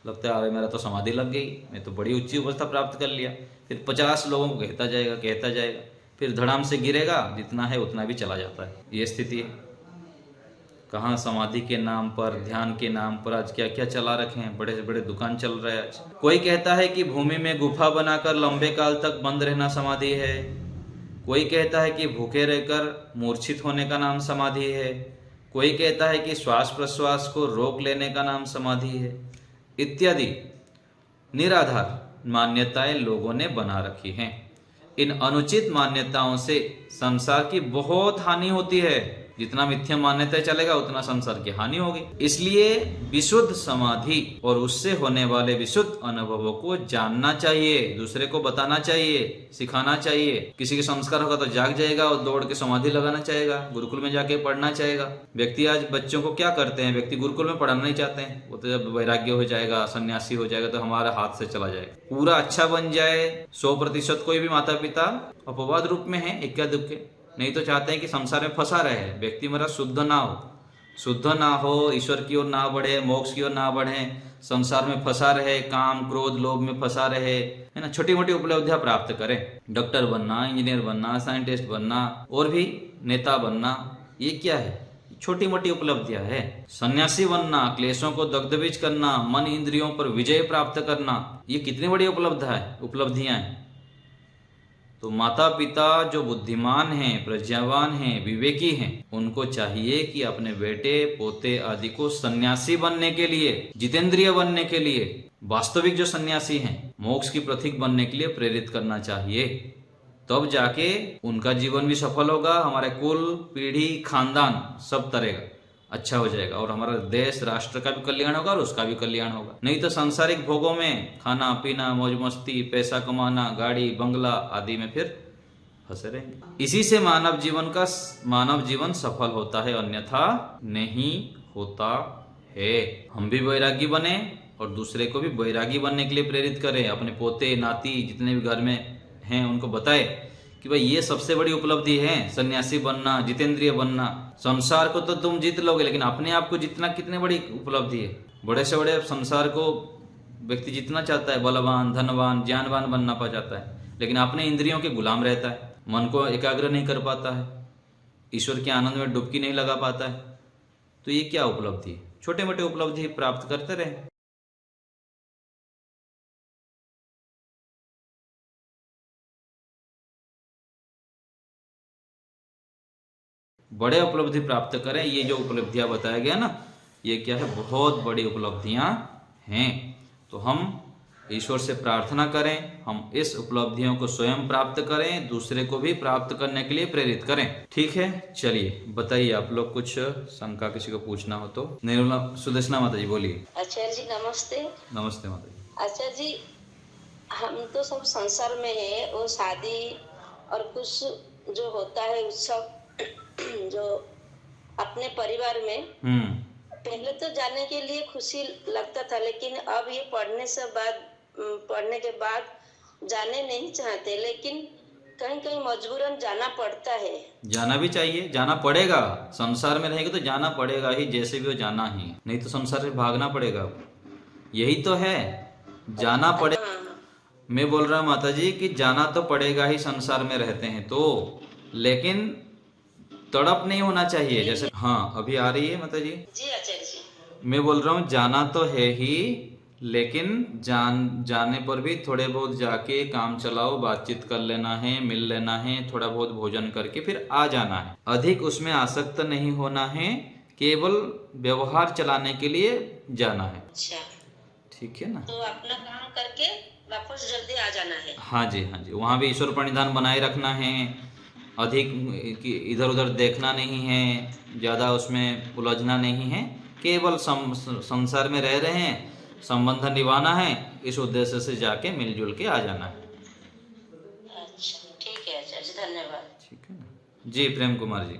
लगता है अरे मेरा तो समाधि लग गई, मैं तो बड़ी ऊंची अवस्था प्राप्त कर लिया। फिर 50 लोगों को कहता जाएगा, फिर धड़ाम से गिरेगा, जितना है उतना भी चला जाता है। ये स्थिति है। कहाँ समाधि के नाम पर, ध्यान के नाम पर आज क्या क्या चला रखे हैं, बड़े से बड़े दुकान चल रहे हैं आज। कोई कहता है कि भूमि में गुफा बनाकर लंबे काल तक बंद रहना समाधि है। कोई कहता है कि भूखे रहकर मूर्छित होने का नाम समाधि है। कोई कहता है कि श्वास प्रश्वास को रोक लेने का नाम समाधि है, इत्यादि निराधार मान्यताएं लोगों ने बना रखी हैं। इन अनुचित मान्यताओं से संसार की बहुत हानि होती है। जितना मिथ्या मान्यता चलेगा उतना संसार की हानि होगी। इसलिए विशुद्ध समाधि और उससे होने वाले विशुद्ध अनुभवों को जानना चाहिए, दूसरे को बताना चाहिए, सिखाना चाहिए। किसी के संस्कार होगा तो जाग जाएगा और दौड़ के समाधि लगाना चाहेगा, गुरुकुल में जाके पढ़ना चाहेगा। व्यक्ति आज बच्चों को क्या करते हैं, व्यक्ति गुरुकुल में पढ़ाना नहीं चाहते हैं। वो तो जब वैराग्य हो जाएगा, सन्यासी हो जाएगा तो हमारा हाथ से चला जाएगा। पूरा अच्छा बन जाए 100%। कोई भी माता पिता अपवाद रूप में है, इक्का दुक्के, नहीं तो चाहते हैं कि संसार में फंसा रहे, व्यक्ति मेरा शुद्ध ना हो, ईश्वर की ओर ना बढ़े, मोक्ष की ओर ना बढ़े, संसार में फंसा रहे, काम क्रोध लोभ में फंसा रहे, है ना। छोटी मोटी उपलब्धियां प्राप्त करें, डॉक्टर बनना, इंजीनियर बनना, साइंटिस्ट बनना और भी नेता बनना, ये क्या है? छोटी मोटी उपलब्धियां है। सन्यासी बनना, क्लेशों को दग्धबीज करना, मन इंद्रियों पर विजय प्राप्त करना, ये कितनी बड़ी उपलब्धियां हैं। तो माता पिता जो बुद्धिमान हैं, प्रज्ञावान हैं, विवेकी हैं, उनको चाहिए कि अपने बेटे पोते आदि को सन्यासी बनने के लिए, जितेंद्रिय बनने के लिए, वास्तविक जो सन्यासी हैं, मोक्ष की प्रतीक बनने के लिए प्रेरित करना चाहिए। तब जाके उनका जीवन भी सफल होगा, हमारे कुल, पीढ़ी, खानदान सब तरह अच्छा हो जाएगा और हमारा देश, राष्ट्र का भी कल्याण होगा और उसका भी कल्याण होगा। नहीं तो सांसारिक भोगों में, खाना पीना, मौज मस्ती, पैसा कमाना, गाड़ी बंगला आदि में फिर फंसे रहेंगे। इसी से मानव जीवन सफल होता है, अन्यथा नहीं होता है। हम भी वैरागी बने और दूसरे को भी वैरागी बनने के लिए प्रेरित करें। अपने पोते नाती जितने भी घर में हैं उनको बताए कि भाई ये सबसे बड़ी उपलब्धि है, सन्यासी बनना, जितेंद्रिय बनना। संसार को तो तुम जीत लोगे, लेकिन अपने आप को जीतना कितनी बड़ी उपलब्धि है। बड़े से बड़े संसार को व्यक्ति जीतना चाहता है, बलवान, धनवान, ज्ञानवान बनना पा जाता है, लेकिन अपने इंद्रियों के गुलाम रहता है, मन को एकाग्र नहीं कर पाता है, ईश्वर के आनंद में डुबकी नहीं लगा पाता है। तो ये क्या उपलब्धि है? छोटे मोटे उपलब्धि प्राप्त करते रहे। बड़े उपलब्धि प्राप्त करें। ये जो उपलब्धियां बताया गया ना, ये क्या है, बहुत बड़ी उपलब्धियां हैं। तो हम ईश्वर से प्रार्थना करें, हम इस उपलब्धियों को स्वयं प्राप्त करें, दूसरे को भी प्राप्त करने के लिए प्रेरित करें। ठीक है, चलिए बताइए आप लोग, कुछ शंका किसी को पूछना हो तो। निर्मला सुदेशना माता जी बोलिए। आचार्य जी नमस्ते। नमस्ते माता जी। आचार्य जी, हम तो सब संसार में है, वो शादी और कुछ जो होता है उत्सव जो अपने परिवार में, पहले तो जाने के लिए खुशी लगता था, लेकिन अब ये पढ़ने के बाद जाने नहीं चाहते, लेकिन कहीं कहीं मजबूरन जाना पड़ता है। जाना भी चाहिए, जाना पड़ेगा। संसार में रहेगा तो जाना पड़ेगा ही, जैसे भी हो जाना ही, नहीं तो संसार से भागना पड़ेगा। यही तो है, जाना पड़ेगा। मैं बोल रहा हूँ माता जी कि जाना तो पड़ेगा ही, संसार में रहते हैं तो, लेकिन तड़प नहीं होना चाहिए। जैसे हाँ, अभी आ रही है माता जी। जी आचार्य जी। मैं बोल रहा हूँ जाना तो है ही, लेकिन जाने पर भी थोड़े बहुत जाके काम चलाओ, बातचीत कर लेना है, मिल लेना है, थोड़ा बहुत भोजन करके फिर आ जाना है। अधिक उसमें आसक्त नहीं होना है, केवल व्यवहार चलाने के लिए जाना है। अच्छा, ठीक है ना। तो अपना काम करके वापस जल्दी आ जाना है। हाँ जी, हाँ जी। वहाँ भी ईश्वर प्रणिधान बनाए रखना है, अधिक इधर उधर देखना नहीं है, ज़्यादा उसमें उलझना नहीं है, केवल संसार में रह रहे हैं, संबंध निभाना है, इस उद्देश्य से जाके मिलजुल के आ जाना है। अच्छा ठीक है आचार्य जी, धन्यवाद। ठीक है ना जी। प्रेम कुमार जी।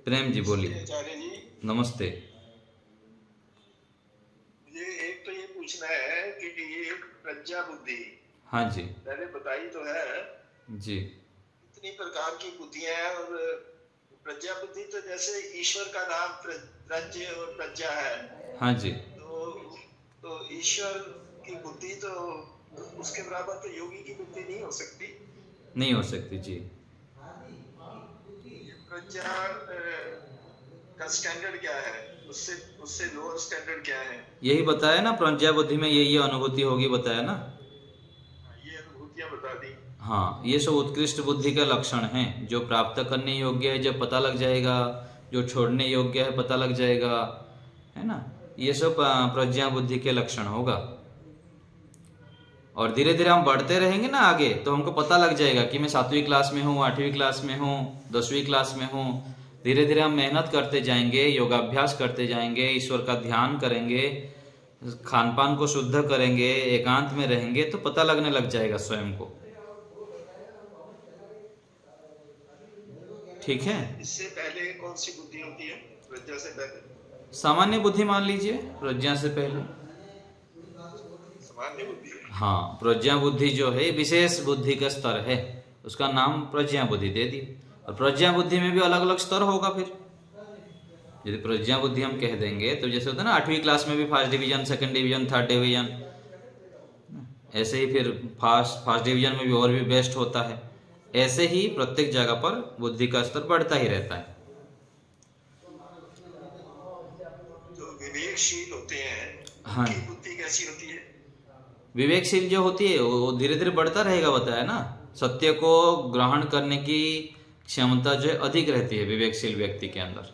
प्रेम जी बोलिए। आचार्य जी नमस्ते। मुझे एक तो ये पूछना है कि ये प्रज्ञा बुद्धि, हाँ जी, पहले बताई तो है जी। इतनी प्रकार की बुद्धियां हैं, और प्रज्ञा बुद्धि तो जैसे ईश्वर का नाम प्रज्ञ और प्रज्ञा है। हाँ जी। तो ईश्वर की बुद्धि तो उसके बराबर तो योगी की बुद्धि नहीं हो सकती। नहीं हो सकती जी। प्रज्ञा का स्टैंडर्ड क्या है, उससे लोअर स्टैंडर्ड क्या है? यही बताया ना, प्रज्ञा बुद्धि में ये अनुभूति होगी, बताया ना। ये अनुभूतियां बता दी। हाँ, ये सब उत्कृष्ट बुद्धि के लक्षण हैं। जो प्राप्त करने योग्य है जब पता लग जाएगा, जो छोड़ने योग्य है पता लग जाएगा, है ना। ये सब प्रज्ञा बुद्धि के लक्षण होगा। और धीरे धीरे हम बढ़ते रहेंगे ना आगे, तो हमको पता लग जाएगा कि मैं 7वीं क्लास में हूँ, 8वीं क्लास में हूँ, 10वीं क्लास में हूँ। धीरे धीरे हम मेहनत करते जाएंगे, योगाभ्यास करते जाएंगे, ईश्वर का ध्यान करेंगे, खान पान को शुद्ध करेंगे, एकांत में रहेंगे, तो पता लगने लग जाएगा स्वयं को। ठीक है। इससे पहले कौन सी बुद्धि होती है प्रज्ञा से पहले? सामान्य बुद्धि मान लीजिए, प्रज्ञा से पहले सामान्य बुद्धि। हाँ, प्रज्ञा बुद्धि जो है विशेष बुद्धि का स्तर है, उसका नाम प्रज्ञा बुद्धि दे दी। और प्रज्ञा बुद्धि में भी अलग अलग स्तर होगा। फिर यदि प्रज्ञा बुद्धि हम कह देंगे तो जैसे होता है ना, 8वीं क्लास में भी first division, second division, third division, ऐसे ही फिर फर्स्ट डिवीजन में भी और भी बेस्ट होता है। ऐसे ही प्रत्येक जगह पर बुद्धि का स्तर बढ़ता ही रहता है। जो विवेकशील होते हैं हाँ, उनकी बुद्धि कैसी होती है? विवेकशील जो होती है वो धीरे धीरे बढ़ता रहेगा, बताया ना। सत्य को ग्रहण करने की क्षमता जो है अधिक रहती है विवेकशील व्यक्ति के अंदर।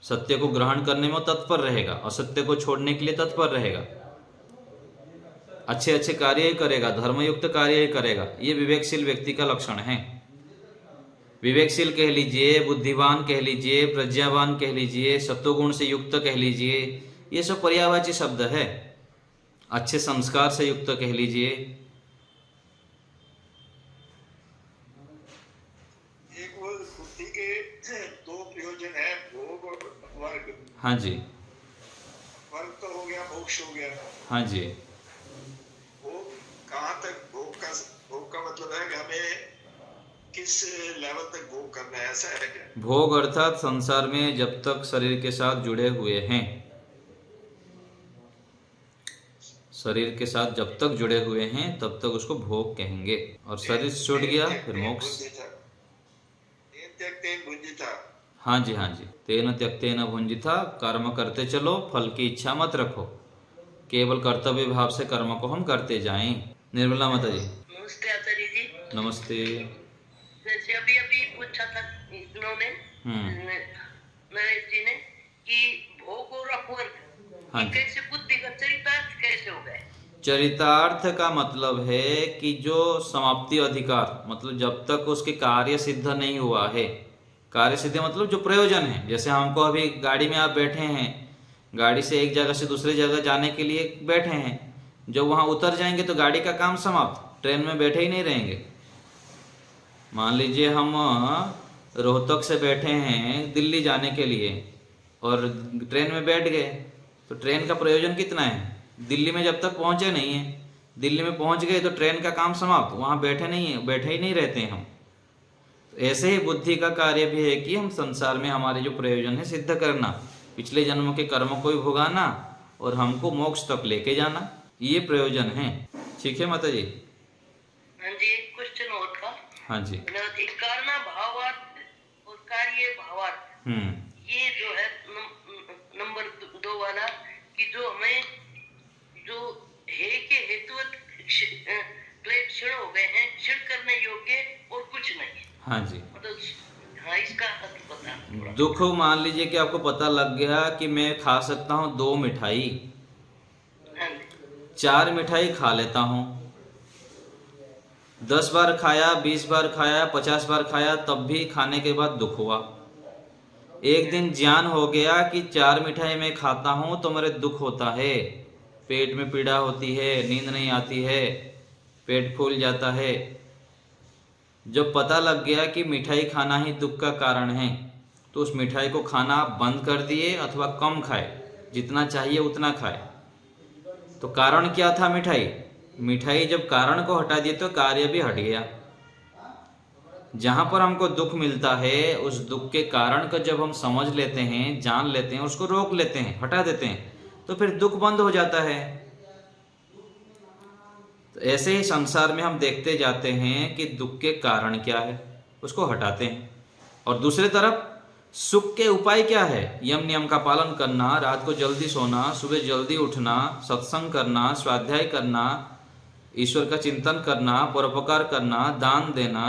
सत्य को ग्रहण करने में तत्पर रहेगा, असत्य को छोड़ने के लिए तत्पर रहेगा, अच्छे अच्छे कार्य ही करेगा, धर्मयुक्त कार्य ही करेगा। ये विवेकशील व्यक्ति का लक्षण है। विवेकशील कह लीजिए, बुद्धिवान कह लीजिए, प्रज्ञावान कह लीजिए, सत्वगुण से युक्त कह लीजिए, ये सब पर्यायवाची शब्द है। अच्छे संस्कार से युक्त कह लीजिए। एक वो बुद्धि के दो प्रयोजन है, भोग और वर्ग। हाँ जी, वर्ग तो हो गया, मोक्ष हो गया। हाँ जी। भोग कहाँ तक? भोग का मतलब है कि हमें किस लेवल तक भोग करना है, ऐसा है क्या? भोग अर्थात संसार में जब तक शरीर के साथ जुड़े हुए हैं, शरीर के साथ जब तक जुड़े हुए हैं तब तक उसको भोग कहेंगे। और शरीर छूट गया फिर मोक्ष। हाँ जी, हाँ जी। तेन त्यक्तेन भुंजिता, कर्म करते चलो, फल की इच्छा मत रखो, केवल कर्तव्य भाव से कर्म को हम करते जाएं। निर्मला माता जी। नमस्ते आचार्य जी। नमस्ते। जैसे अभी अभी पूछा था इन्होंने नरेश जी ने कि भोग और अपवर्ग, हाँ, कैसे बुद्धि का चरितार्थ कैसे हो गए? चरितार्थ का मतलब है कि जो समाप्ति अधिकार, मतलब जब तक उसके कार्य सिद्ध नहीं हुआ है, कार्य सिद्ध मतलब जो प्रयोजन है। जैसे हमको अभी गाड़ी में आप बैठे हैं, गाड़ी से एक जगह से दूसरी जगह जाने के लिए बैठे हैं, जब वहाँ उतर जाएंगे तो गाड़ी का काम समाप्त, ट्रेन में बैठे ही नहीं रहेंगे। मान लीजिए हम रोहतक से बैठे हैं दिल्ली जाने के लिए और ट्रेन में बैठ गए, तो ट्रेन का प्रयोजन कितना है? दिल्ली में जब तक पहुंचे नहीं है, दिल्ली में पहुंच गए तो ट्रेन का काम समाप्त, वहाँ बैठे नहीं है, बैठे ही नहीं रहते हैं हम। तो ऐसे ही बुद्धि का कार्य भी है कि हम संसार में हमारे जो प्रयोजन है सिद्ध करना, पिछले जन्म के कर्मों को भी भुगाना और हमको मोक्ष तक लेके जाना, ये प्रयोजन है। ठीक है माता जी? हाँ जी, एक क्वेश्चन और था। हाँ जी। कारणा भावार्थ और कार्य भावार्थ, ये जो है नंबर 2 वाला, कि जो हमें जो हे के हेतु प्लेट क्षण हो गए हैं, क्षण करने योग्य और कुछ नहीं। हाँ जी। मतलब हाँ, इसका अर्थ बता। दुख, मान लीजिए कि आपको पता लग गया कि मैं खा सकता हूँ 2 मिठाई, 4 मिठाई खा लेता हूँ, 10 बार खाया, 20 बार खाया, 50 बार खाया, तब भी खाने के बाद दुख हुआ। एक दिन ज्ञान हो गया कि 4 मिठाई मैं खाता हूँ तो मेरे दुख होता है, पेट में पीड़ा होती है, नींद नहीं आती है, पेट फूल जाता है। जब पता लग गया कि मिठाई खाना ही दुख का कारण है, तो उस मिठाई को खाना आप बंद कर दिए अथवा कम खाए, जितना चाहिए उतना खाए। तो कारण क्या था? मिठाई। मिठाई जब कारण को हटा दिए तो कार्य भी हट गया। जहां पर हमको दुख मिलता है, उस दुख के कारण को जब हम समझ लेते हैं, जान लेते हैं, उसको रोक लेते हैं, हटा देते हैं, तो फिर दुख बंद हो जाता है। तो ऐसे ही संसार में हम देखते जाते हैं कि दुख के कारण क्या है, उसको हटाते हैं। और दूसरी तरफ सुख के उपाय क्या है? यम नियम का पालन करना, रात को जल्दी सोना, सुबह जल्दी उठना, सत्संग करना, स्वाध्याय करना, ईश्वर का चिंतन करना, परोपकार करना, दान देना,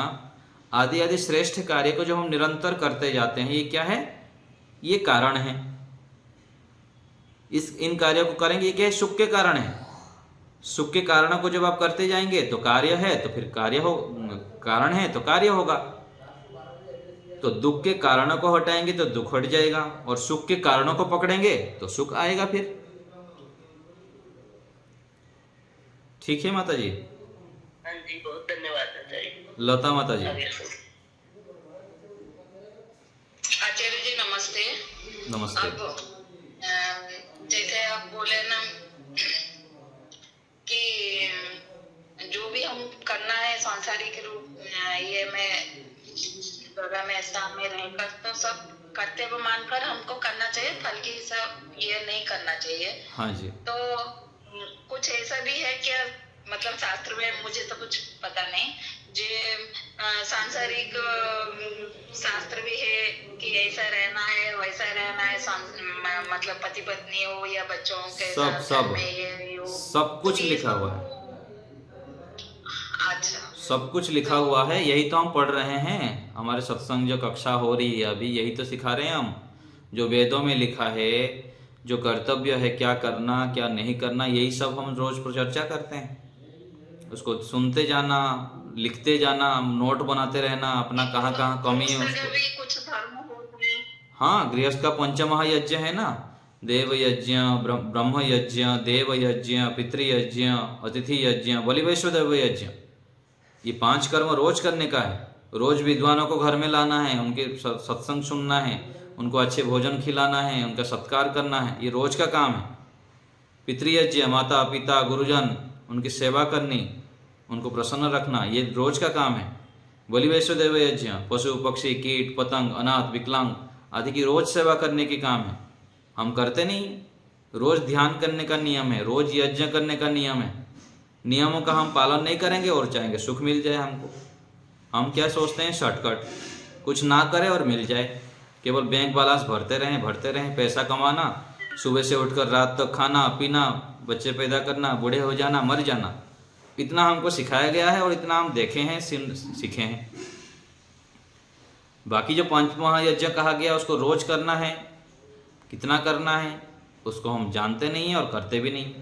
आदि आदि श्रेष्ठ कार्य को जो हम निरंतर करते जाते हैं, ये क्या है? ये कारण है। इन कार्यों को करेंगे, ये क्या है? सुख के कारण है। सुख के कारणों को जब आप करते जाएंगे तो कार्य है, तो फिर कार्य हो, कारण है तो कार्य होगा। तो दुख के कारणों को हटाएंगे तो दुख हट जाएगा, और सुख के कारणों को पकड़ेंगे तो सुख आएगा फिर। ठीक है माता जी? हाँ जी, बहुत धन्यवाद आचार्य। लता माता जी। आचार्य जी नमस्ते। नमस्ते। अब जैसे आप बोले ना कि जो भी हम करना है सांसारिक रूप ये में जगह में स्थान में रहकर, तो सब कर्तव्य मानकर हमको करना चाहिए, फल की सब ये नहीं करना चाहिए। हाँ जी। तो कुछ ऐसा भी है क्या, मतलब शास्त्र में मुझे तो कुछ पता नहीं, जो सांसारिक शास्त्र भी है कि ऐसा रहना है वैसा रहना है, मतलब पति पत्नी हो या बच्चों के सब साथ सब में ये हो, सब कुछ लिखा हुआ है, अच्छा सब कुछ लिखा हुआ है। यही तो हम पढ़ रहे हैं, हमारे सत्संग जो कक्षा हो रही है अभी यही तो सिखा रहे हैं हम। जो वेदों में लिखा है, जो कर्तव्य है, क्या करना क्या नहीं करना, यही सब हम रोज पर चर्चा करते हैं। उसको सुनते जाना, लिखते जाना, नोट बनाते रहना, अपना कहाँ कहाँ कमी है उसको। भी कुछ धर्म होते हैं। हाँ, गृहस्थ का पंचमहायज्ञ है ना, देव यज्ञ, ब्रह्म यज्ञ, देव यज्ञ, पितृयज्ञ, अतिथि यज्ञ, बलि वैश्वदेव यज्ञ, ये 5 कर्म रोज करने का है। रोज विद्वानों को घर में लाना है, उनके सत्संग सुनना है, उनको अच्छे भोजन खिलाना है, उनका सत्कार करना है, ये रोज का काम है। पितृयज्ञ, माता पिता गुरुजन उनकी सेवा करनी, उनको प्रसन्न रखना, ये रोज का काम है। बलि वैश्वदेव यज्ञ, पशु पक्षी कीट पतंग अनाथ विकलांग आदि की रोज सेवा करने के काम है, हम करते नहीं। रोज ध्यान करने का नियम है, रोज यज्ञ करने का नियम है। नियमों का हम पालन नहीं करेंगे और चाहेंगे सुख मिल जाए हमको। हम क्या सोचते हैं, शॉर्टकट, कुछ ना करें और मिल जाए, केवल बैंक बैलेंस भरते रहें, पैसा कमाना, सुबह से उठकर रात तक खाना पीना, बच्चे पैदा करना, बूढ़े हो जाना, मर जाना, इतना हमको सिखाया गया है और इतना हम देखे हैं, सीखे हैं। बाकी जो 5 महायज्ञ कहा गया उसको रोज करना है, कितना करना है उसको हम जानते नहीं हैं और करते भी नहीं।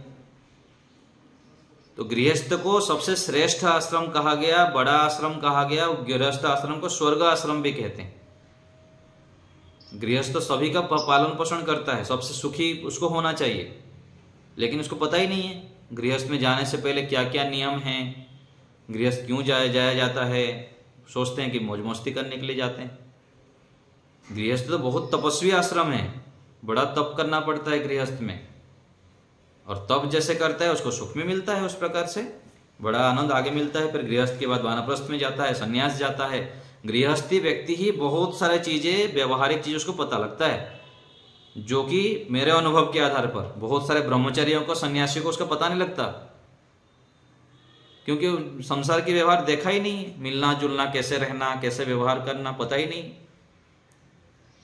तो गृहस्थ को सबसे श्रेष्ठ आश्रम कहा गया, बड़ा आश्रम कहा गया। गृहस्थ आश्रम को स्वर्ग आश्रम भी कहते हैं। गृहस्थ सभी का पालन पोषण करता है, सबसे सुखी उसको होना चाहिए, लेकिन उसको पता ही नहीं है गृहस्थ में जाने से पहले क्या क्या नियम हैं, गृहस्थ क्यों जाया जाता है। सोचते हैं कि मौज मस्ती करने के लिए जाते हैं। गृहस्थ तो बहुत तपस्वी आश्रम है, बड़ा तप करना पड़ता है गृहस्थ में, और तप जैसे करता है उसको सुख में मिलता है, उस प्रकार से बड़ा आनंद आगे मिलता है। फिर गृहस्थ के बाद वानप्रस्थ में जाता है, संन्यास जाता है। गृहस्थी व्यक्ति ही बहुत सारे चीजें, व्यवहारिक चीज उसको पता लगता है, जो कि मेरे अनुभव के आधार पर बहुत सारे ब्रह्मचारियों को, सन्यासियों को उसका पता नहीं लगता, क्योंकि संसार की व्यवहार देखा ही नहीं, मिलना जुलना, कैसे रहना, कैसे व्यवहार करना पता ही नहीं।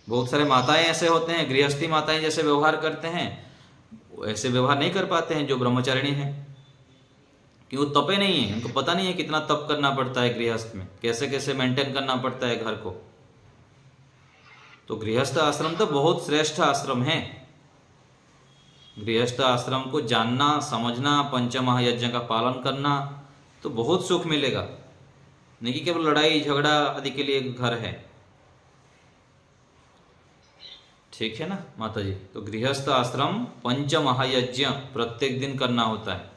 बहुत सारे माताएं ऐसे होते हैं, गृहस्थी माताएं जैसे व्यवहार करते हैं ऐसे व्यवहार नहीं कर पाते हैं जो ब्रह्मचारिणी हैं, क्यों तपे नहीं है, उनको पता नहीं है कितना तप करना पड़ता है गृहस्थ में, कैसे कैसे मेंटेन करना पड़ता है घर को। तो गृहस्थ आश्रम तो बहुत श्रेष्ठ आश्रम है। गृहस्थ आश्रम को जानना, समझना, पंचमहायज्ञ का पालन करना तो बहुत सुख मिलेगा, नहीं कि केवल लड़ाई झगड़ा आदि के लिए घर है। ठीक है ना माता जी। तो गृहस्थ आश्रम पंचमहायज्ञ प्रत्येक दिन करना होता है।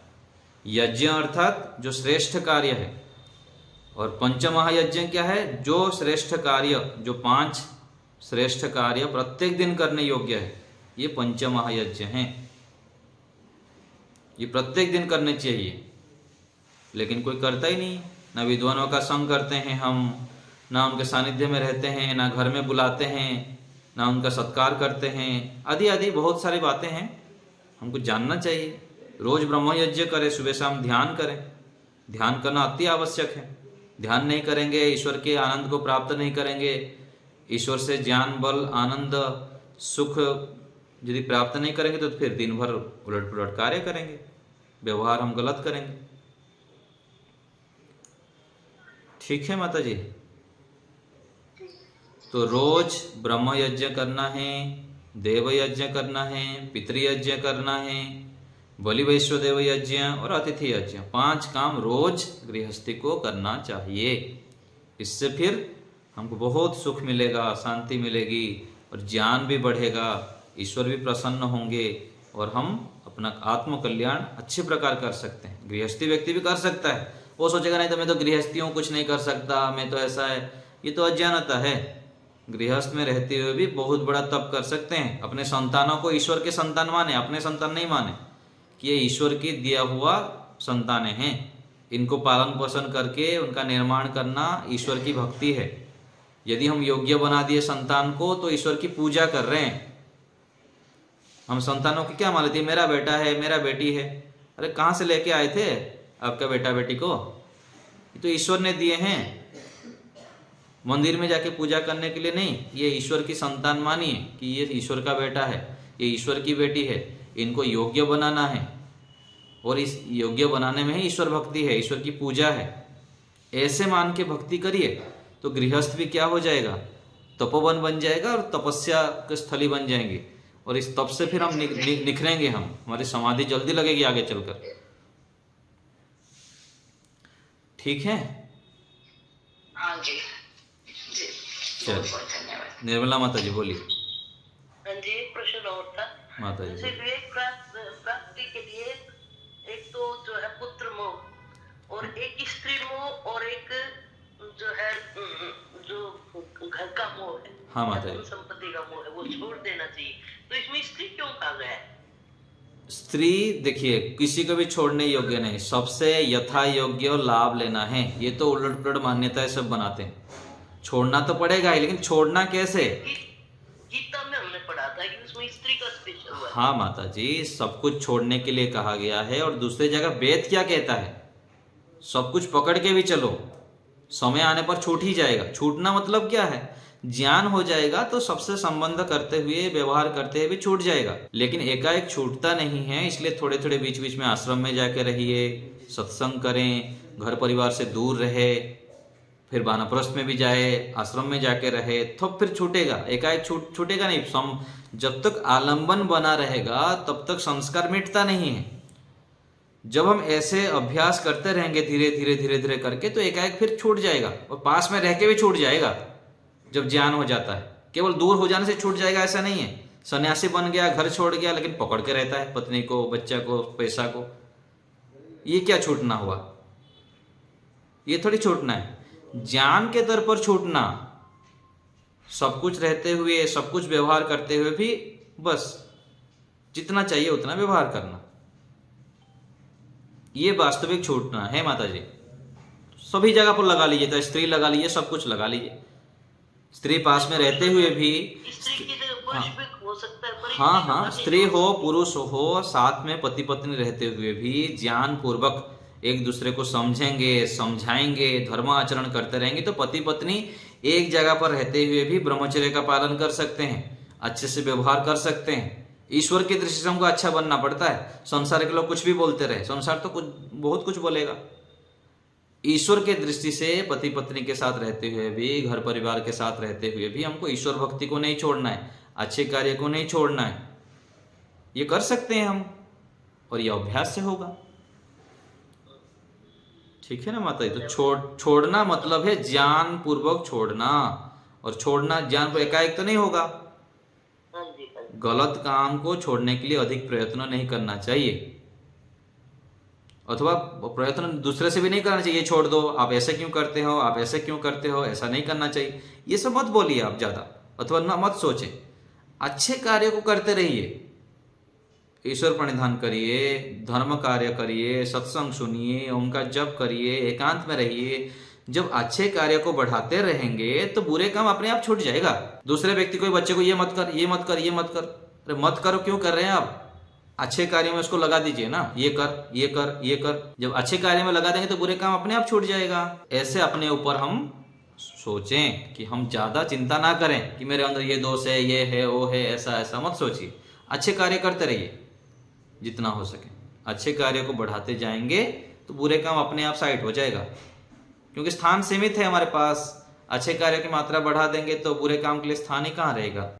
यज्ञ अर्थात जो श्रेष्ठ कार्य है, और पंचमहायज्ञ क्या है, जो श्रेष्ठ कार्य, जो 5 श्रेष्ठ कार्य प्रत्येक दिन करने योग्य है, ये पंचमहायज्ञ हैं। ये प्रत्येक दिन करने चाहिए, लेकिन कोई करता ही नहीं। ना विद्वानों का संग करते हैं हम, ना उनके सानिध्य में रहते हैं, ना घर में बुलाते हैं, ना उनका सत्कार करते हैं, आदि आदि बहुत सारी बातें हैं। हमको जानना चाहिए। रोज ब्रह्म यज्ञ करें, सुबह शाम ध्यान करें। ध्यान करना अति आवश्यक है। ध्यान नहीं करेंगे, ईश्वर के आनंद को प्राप्त नहीं करेंगे। ईश्वर से ज्ञान, बल, आनंद, सुख यदि प्राप्त नहीं करेंगे तो फिर दिन भर उलट पुलट कार्य करेंगे, व्यवहार हम गलत करेंगे। ठीक है माता जी। तो रोज ब्रह्म यज्ञ करना है, देव यज्ञ करना है, पितृयज्ञ करना है, बलि वैश्वदेव यज्ञ और अतिथि यज्ञ, 5 काम रोज गृहस्थी को करना चाहिए। इससे फिर हमको बहुत सुख मिलेगा, शांति मिलेगी और ज्ञान भी बढ़ेगा, ईश्वर भी प्रसन्न होंगे और हम अपना आत्म कल्याण अच्छे प्रकार कर सकते हैं। गृहस्थी व्यक्ति भी कर सकता है। वो सोचेगा नहीं तो मैं तो गृहस्थी हूँ, कुछ नहीं कर सकता, मैं तो ऐसा है, ये तो अज्ञानता है। गृहस्थ में रहते हुए भी बहुत बड़ा तप कर सकते हैं। अपने संतानों को ईश्वर के संतान माने, अपने संतान नहीं माने कि ये ईश्वर की दिया हुआ संतानें हैं। इनको पालन पोषण करके उनका निर्माण करना ईश्वर की भक्ति है। यदि हम योग्य बना दिए संतान को तो ईश्वर की पूजा कर रहे हैं। हम संतानों की क्या मान लेते हैं, मेरा बेटा है, मेरा बेटी है, अरे कहाँ से लेके आए थे आपका बेटा बेटी को? ये तो ईश्वर ने दिए हैं, मंदिर में जाके पूजा करने के लिए नहीं। ये ईश्वर की संतान मानिए कि ये ईश्वर का बेटा है, ये ईश्वर की बेटी है, इनको योग्य बनाना है, और इस योग्य बनाने में ही ईश्वर भक्ति है, ईश्वर की पूजा है। ऐसे मान के भक्ति करिए तो गृहस्थ भी क्या हो जाएगा, तपोवन बन जाएगा और तपस्या के स्थली बन जाएंगे, और इस तप से फिर हम निखरेंगे, हमारी समाधि जल्दी लगेगी आगे चलकर। ठीक है? हाँ जी जी, चल, बहुत धन्यवाद। निर्मला माता जी बोलिए। हाँ जी, एक प्रश्न और था माता जी जैसे विवेक प्राप्ति के लिए एक तो जो है पुत्र मोह, और एक स्त्री मोह, और एक जो है जो घर का मोह है, हाँ माता जी, संपत्ति का मोह है, वो छोड़ देना चाहिए। तो इसमें स्त्री क्यों कहा गया है? स्त्री देखिए किसी को भी छोड़ने योग्य नहीं, सबसे यथा योग्य लाभ लेना है। ये तो उलट पुलट मान्यताएं सब बनाते हैं। छोड़ना तो पड़ेगा ही, लेकिन छोड़ना कैसे? गीता में हमने पढ़ा था कि उसमें स्त्री का स्पेशल हुआ है। हाँ माता जी, सब कुछ छोड़ने के लिए कहा गया है। और दूसरी जगह वेद क्या कहता है, सब कुछ पकड़ के भी चलो, समय आने पर छूट ही जाएगा। छूटना मतलब क्या है, ज्ञान हो जाएगा तो सबसे संबंध करते हुए व्यवहार करते हुए भी छूट जाएगा, लेकिन एकाएक छूटता नहीं है। इसलिए थोड़े थोड़े बीच बीच में आश्रम में जाके रहिए, सत्संग करें, घर परिवार से दूर रहे, फिर वानप्रस्थ में भी जाए, आश्रम में जाके रहे, तो फिर छूटेगा। एकाएक छूटेगा नहीं। जब तक आलंबन बना रहेगा तब तक संस्कार मिटता नहीं है। जब हम ऐसे अभ्यास करते रहेंगे धीरे धीरे धीरे धीरे करके, तो एकाएक फिर छूट जाएगा, और पास में रह के भी छूट जाएगा जब ज्ञान हो जाता है। केवल दूर हो जाने से छूट जाएगा ऐसा नहीं है। सन्यासी बन गया, घर छोड़ गया, लेकिन पकड़ के रहता है पत्नी को, बच्चा को, पैसा को, ये क्या छूटना हुआ? ये थोड़ी छूटना है। ज्ञान के दर पर छूटना, सब कुछ रहते हुए, सब कुछ व्यवहार करते हुए भी बस जितना चाहिए उतना व्यवहार करना, ये वास्तविक छूटना है माता जी। सभी जगह पर लगा लीजिए, तो स्त्री लगा लीजिए, सब कुछ लगा लीजिए। स्त्री पास में रहते हुए भी, स्त्री की जगह पुरुष भी हो सकता है, पर हाँ हाँ, स्त्री हो पुरुष हो, साथ में पति पत्नी रहते हुए भी ज्ञान पूर्वक एक दूसरे को समझेंगे, समझाएंगे, धर्म आचरण करते रहेंगे, तो पति पत्नी एक जगह पर रहते हुए भी ब्रह्मचर्य का पालन कर सकते हैं, अच्छे से व्यवहार कर सकते हैं। ईश्वर की दृष्टि से हमको अच्छा बनना पड़ता है। संसार के लोग कुछ भी बोलते रहे, संसार तो बहुत कुछ बोलेगा। ईश्वर के दृष्टि से पति पत्नी के साथ रहते हुए भी, घर परिवार के साथ रहते हुए भी हमको ईश्वर भक्ति को नहीं छोड़ना है, अच्छे कार्य को नहीं छोड़ना है। ये कर सकते हैं हम, और ये अभ्यास से होगा। ठीक है ना माता जी? तो छोड़ना मतलब है ज्ञान पूर्वक छोड़ना, और छोड़ना ज्ञान पर एकाएक तो नहीं होगा। गलत काम को छोड़ने के लिए अधिक प्रयत्न नहीं करना चाहिए, अथवा प्रयत्न दूसरे से भी नहीं करना चाहिए। छोड़ दो, आप ऐसे क्यों करते हो, आप ऐसे क्यों करते हो, ऐसा नहीं करना चाहिए। ये सब मत बोलिए आप ज्यादा, अथवा ना मत सोचें। अच्छे कार्य को करते रहिए, ईश्वर प्रणिधान करिए, धर्म कार्य करिए, सत्संग सुनिए, ओम का जप करिए, एकांत में रहिए। जब अच्छे कार्य को बढ़ाते रहेंगे तो बुरे काम अपने आप छूट जाएगा। दूसरे व्यक्ति को, बच्चे को ये मत कर, ये मत कर, ये मत कर, अरे मत करो, क्यों कर रहे हैं आप? अच्छे कार्य में उसको लगा दीजिए ना, ये कर, ये कर, ये कर। जब अच्छे कार्य में लगा देंगे तो बुरे काम अपने आप छूट जाएगा। ऐसे अपने ऊपर हम सोचें कि हम ज्यादा चिंता ना करें कि मेरे अंदर ये दोष है, ये है, वो है, ऐसा ऐसा मत सोचिए। अच्छे कार्य करते रहिए जितना हो सके। अच्छे कार्य को बढ़ाते जाएंगे तो बुरे काम अपने आप साइड हो जाएगा, क्योंकि स्थान सीमित है हमारे पास। अच्छे कार्य की मात्रा बढ़ा देंगे तो बुरे काम के लिए स्थान ही कहाँ रहेगा।